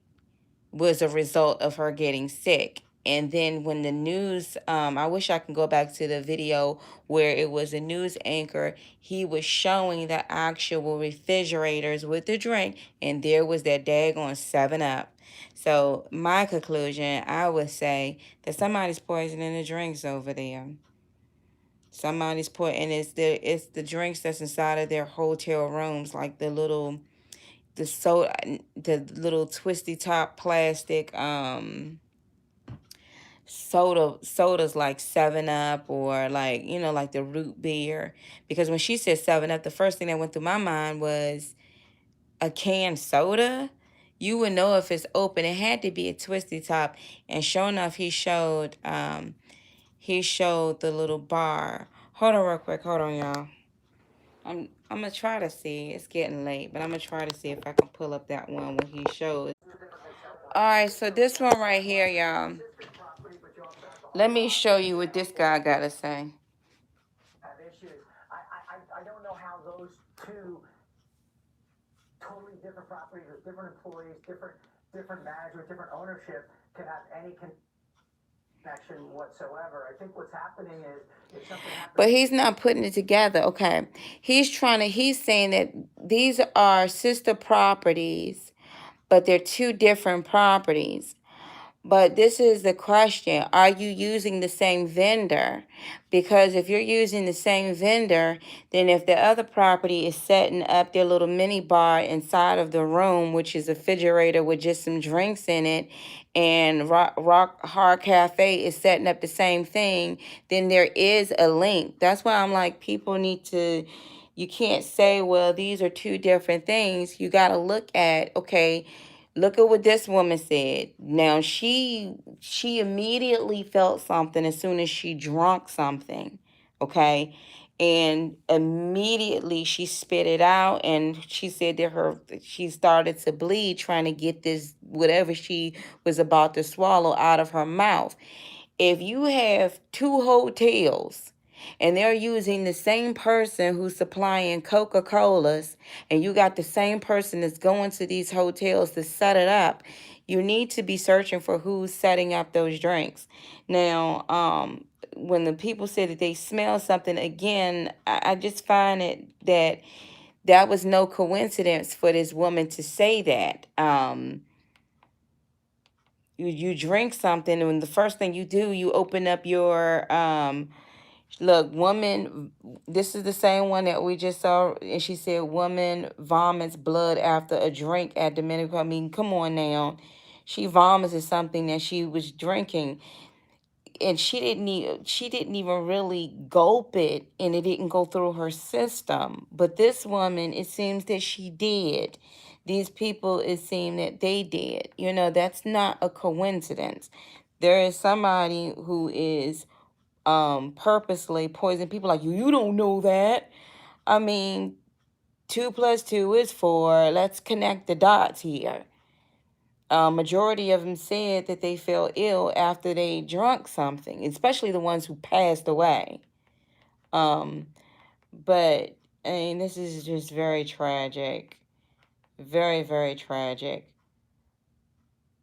was a result of her getting sick. And then when the news, I wish I can go back to the video where it was a news anchor. He was showing the actual refrigerators with the drink, and there was that daggone 7-Up. So my conclusion, I would say that somebody's poisoning the drinks over there. Somebody's and it's the drinks that's inside of their hotel rooms, like the little twisty top plastic sodas like 7-Up, or like, like the root beer. Because when she said 7-Up, the first thing that went through my mind was a canned soda. You would know if it's open. It had to be a twisty top. And sure enough, he showed the little bar. Hold on real quick. Hold on, y'all. I'm gonna try to see. It's getting late, but I'm gonna try to see if I can pull up that one when he showed. All right, so this one right here, y'all. Let me show you what this guy got to say. I don't know how those two totally different properties with different employees, different management, different ownership can have any connection whatsoever. I think what's happening is if something happens. But he's not putting it together. Okay. He's saying that these are sister properties, but they're two different properties. But this is the question. Are you using the same vendor? Because if you're using the same vendor, then if the other property is setting up their little mini bar inside of the room, which is a refrigerator with just some drinks in it, and Rock Hard Cafe is setting up the same thing, then there is a link. That's why I'm like, people need to, you can't say, well, these are two different things. You got to look at, okay, look at what this woman said. Now she immediately felt something as soon as she drank something, okay? And immediately she spit it out, and she said that she started to bleed trying to get this whatever she was about to swallow out of her mouth. If you have two hotels and they're using the same person who's supplying Coca-Colas, and you got the same person that's going to these hotels to set it up, you need to be searching for who's setting up those drinks. Now, when the people say that they smell something, again, I just find it that was no coincidence for this woman to say that. You drink something, and the first thing you do, you open up your look, woman, this is the same one that we just saw, and she said woman vomits blood after a drink at Dominican. I mean, come on now. She vomited something that she was drinking, and she didn't even really gulp it, and it didn't go through her system. But this woman, it seems that she did. These people, it seemed that they did. You know, that's not a coincidence. There is somebody who is purposely poisoning people like you. You don't know that. I mean, 2 + 2 is 4. Let's connect the dots here. Majority of them said that they felt ill after they drank something, especially the ones who passed away. But I mean, this is just very tragic. Very, very tragic.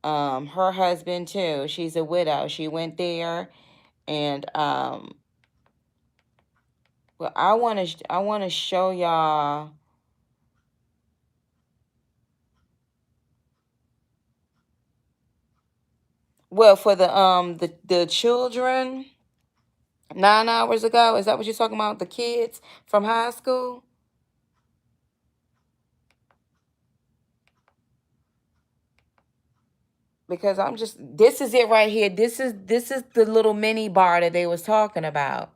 Her husband too. She's a widow. She went there, and well, I want to show y'all. Well, for the children 9 hours ago, is that what you're talking about? The kids from high school? Because this is it right here. This is the little mini bar that they was talking about.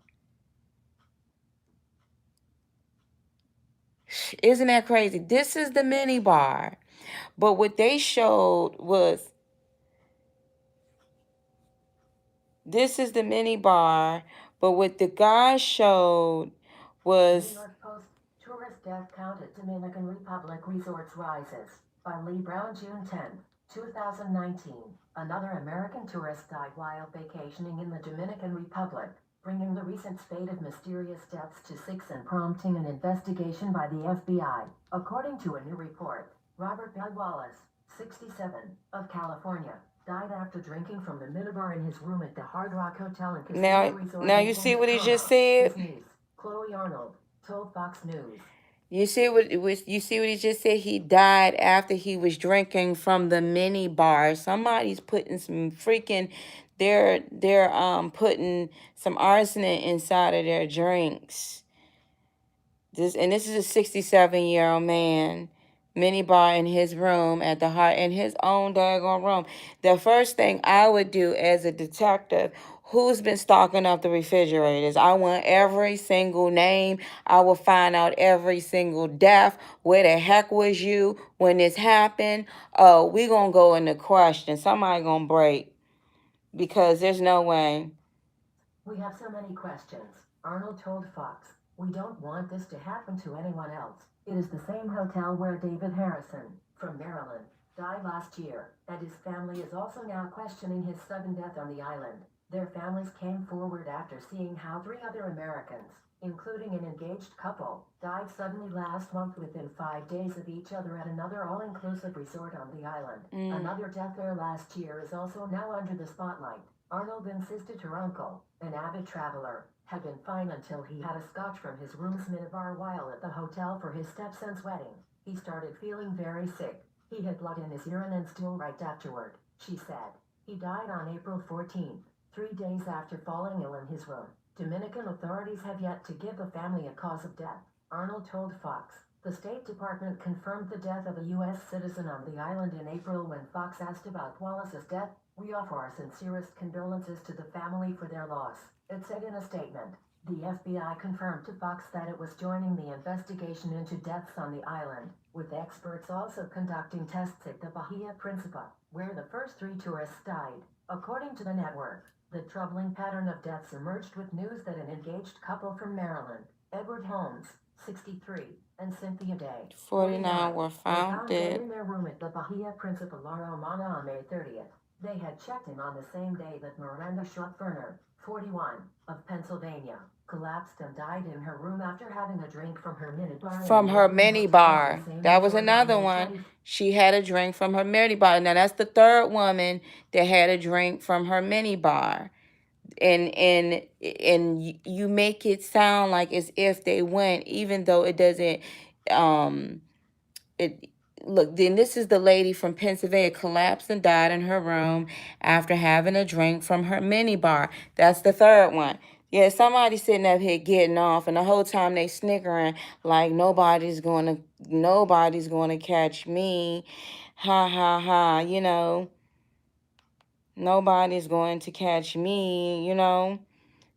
Isn't that crazy? This is the mini bar. But what they showed was, this is the mini bar, but what the guy showed was, New York Post tourist death count at Dominican Republic resorts rises. By Lee Brown, June 10, 2019. Another American tourist died while vacationing in the Dominican Republic, bringing the recent spate of mysterious deaths to 6 and prompting an investigation by the FBI. According to a new report, Robert Bell Wallace, 67, of California, died after drinking from the minibar in his room at the Hard Rock Hotel and Casino Resort. now you see what he just said? His niece, Chloe Arnold, told Fox News. You see what he just said? He died after he was drinking from the mini bar. Somebody's putting some freaking, they're putting some arsenic inside of their drinks. This is a 67-year-old man, mini bar in his room at the heart, in his own daggone room. The first thing I would do as a detective, who's been stocking up the refrigerators? I want every single name. I will find out every single death. Where the heck was you when this happened? Oh, we gonna go into question. Somebody gonna break, because there's no way. We have so many questions. Arnold told Fox, "We don't want this to happen to anyone else." It is the same hotel where David Harrison, from Maryland, died last year, and his family is also now questioning his sudden death on the island. Their families came forward after seeing how 3 other Americans, including an engaged couple, died suddenly last month within 5 days of each other at another all-inclusive resort on the island. Another death there last year is also now under the spotlight. Arnold insisted her uncle, an avid traveler, had been fine until he had a scotch from his room's minibar while at the hotel for his stepson's wedding. He started feeling very sick. He had blood in his urine and stool right afterward, she said. He died on April 14th, 3 days after falling ill in his room. Dominican authorities have yet to give the family a cause of death. Arnold told Fox. The State Department confirmed the death of a U.S. citizen on the island in April when Fox asked about Wallace's death. We offer our sincerest condolences to the family for their loss, it said in a statement. The FBI confirmed to Fox that it was joining the investigation into deaths on the island, with experts also conducting tests at the Bahia Principe, where the first 3 tourists died. According to the network, the troubling pattern of deaths emerged with news that an engaged couple from Maryland, Edward Holmes, 63, and Cynthia Day, 49 were were found found dead dead. in their room at the Bahia Principe La Romana on May 30th. They had checked in on the same day that Miranda Schottferner, 41, of Pennsylvania, collapsed and died in her room after having a drink from her minibar. From her minibar. That was another one. She had a drink from her minibar. Now that's the third woman that had a drink from her minibar. And you make it sound like as if they went, even though it doesn't. It Look, then this is the lady from Pennsylvania collapsed and died in her room after having a drink from her minibar. That's the third one. Yeah, somebody sitting up here getting off, and the whole time they snickering like nobody's gonna catch me. Ha ha ha, nobody's going to catch me.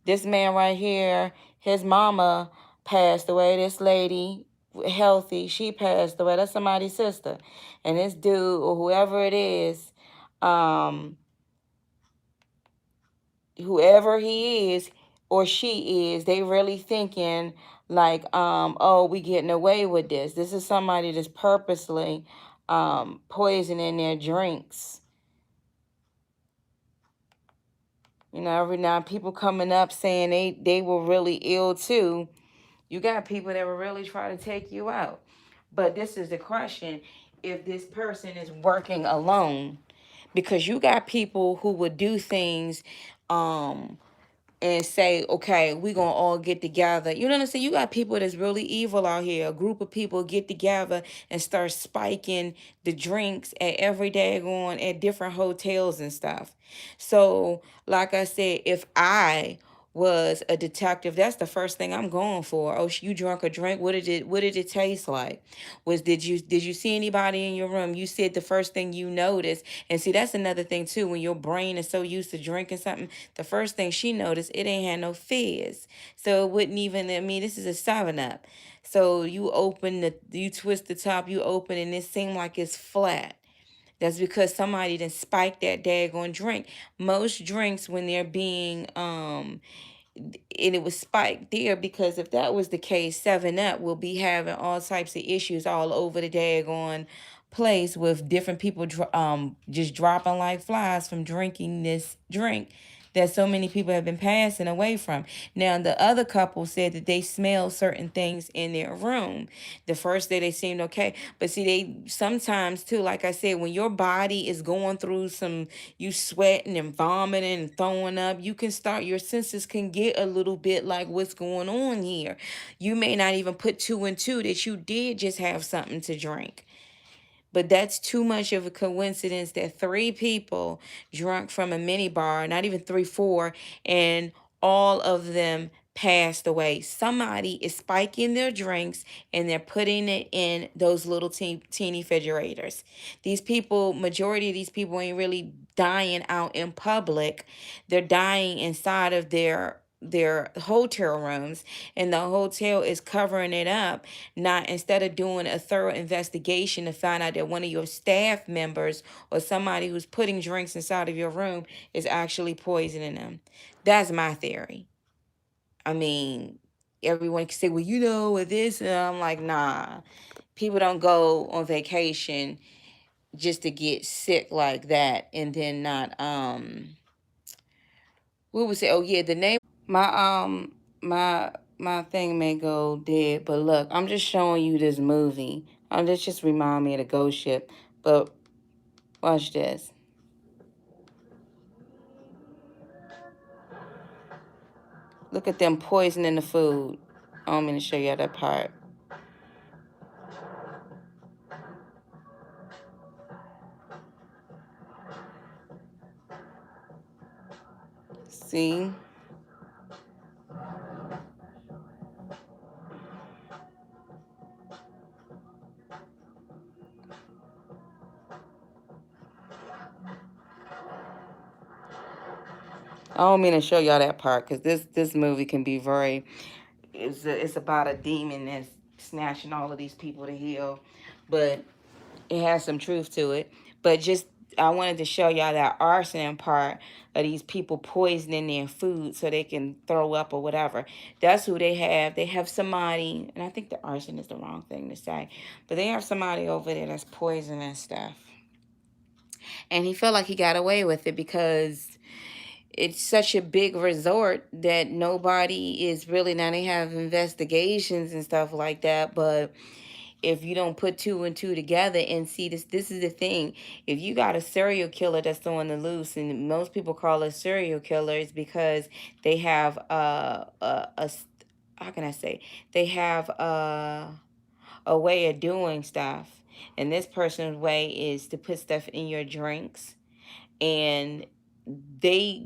This man right here, his mama passed away. This lady, healthy, she passed away. That's somebody's sister. And this dude, or whoever it is, whoever he is or she is, they really thinking like, oh, we getting away with this. This is somebody that's purposely poisoning their drinks. Every now people coming up saying they were really ill too. You got people that will really try to take you out. But this is the question, if this person is working alone. Because you got people who would do things and say, okay, we gonna all get together. You know what I'm saying? You got people that's really evil out here. A group of people get together and start spiking the drinks at every day going at different hotels and stuff. So, like I said, if I was a detective, that's the first thing I'm going for. Oh, you drunk a drink? What did it taste like? Did you see anybody in your room? You said the first thing you noticed. And see, that's another thing too. When your brain is so used to drinking something, the first thing she noticed, it ain't had no fizz. So it wouldn't even, this is a 7-Up. So you twist the top, you open, and it seemed like it's flat. That's because somebody done spiked that daggone drink. Most drinks, when they're being and it was spiked there, because if that was the case, 7-Up will be having all types of issues all over the daggone place with different people just dropping like flies from drinking this drink that so many people have been passing away from. Now, the other couple said that they smelled certain things in their room. The first day they seemed okay. But see, they sometimes too, like I said, when your body is going through you sweating and vomiting and throwing up, your senses can get a little bit like, what's going on here? You may not even put 2 and 2 that you did just have something to drink. But that's too much of a coincidence that 3 people drunk from a minibar, not even 3, 4, and all of them passed away. Somebody is spiking their drinks and they're putting it in those little teeny refrigerators. Majority of these people ain't really dying out in public. They're dying inside of their hotel rooms, and the hotel is covering it up. Not instead of doing a thorough investigation to find out that one of your staff members or somebody who's putting drinks inside of your room is actually poisoning them. That's my theory. Everyone can say, well, with this, and I'm like, nah. People don't go on vacation just to get sick like that and then not we would say, oh yeah, the name my thing may go dead, but look, I'm just showing you this movie. This just remind me of the ghost ship. But watch this. Look at them poisoning the food. I don't mean to show you that part. See? I don't mean to show y'all that part because this movie can be very. It's about a demon that's snatching all of these people to hell, but it has some truth to it. But just I wanted to show y'all that arson part of these people poisoning their food so they can throw up or whatever. That's who they have. They have somebody, and I think the arson is the wrong thing to say, but they have somebody over there that's poisoning stuff. And he felt like he got away with it because it's such a big resort that nobody is really, now they have investigations and stuff like that, but if you don't put two and two together and see this is the thing. If you got a serial killer that's on the loose, and most people call us serial killers because they have how can I say, they have a way of doing stuff, and this person's way is to put stuff in your drinks, and they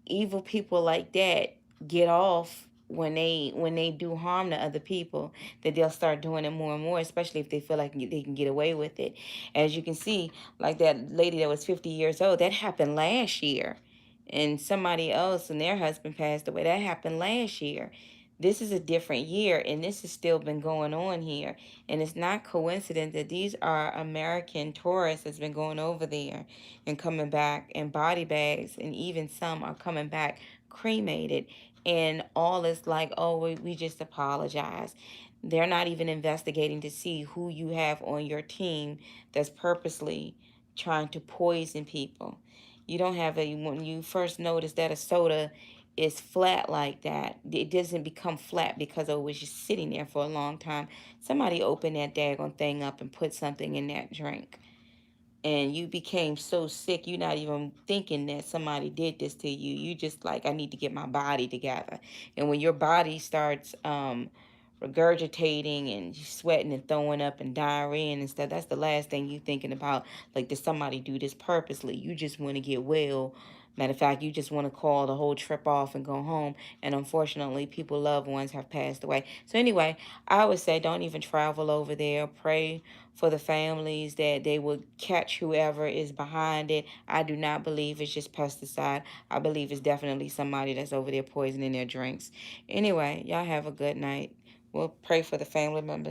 evil people like that get off when they do harm to other people, that they'll start doing it more and more, especially if they feel like they can get away with it. As you can see, like that lady that was 50 years old, that happened last year, and somebody else and their husband passed away, that happened last year. This is a different year, and this has still been going on here. And it's not coincidence that these are American tourists that's been going over there and coming back in body bags, and even some are coming back cremated. And all is like, oh, we just apologize. They're not even investigating to see who you have on your team that's purposely trying to poison people. You don't have when you first notice that a soda is flat like that, it doesn't become flat because it was just sitting there for a long time. Somebody opened that daggone thing up and put something in that drink, and you became so sick you're not even thinking that somebody did this to you. You just like, I need to get my body together. And when your body starts regurgitating and sweating and throwing up and diarrhea and stuff, that's the last thing you thinking about. Like, did somebody do this purposely? You just want to get well. Matter of fact, you just want to call the whole trip off and go home. And unfortunately, people, loved ones have passed away. So anyway, I would say don't even travel over there. Pray for the families that they will catch whoever is behind it. I do not believe it's just pesticide. I believe it's definitely somebody that's over there poisoning their drinks. Anyway, y'all have a good night. We'll pray for the family members.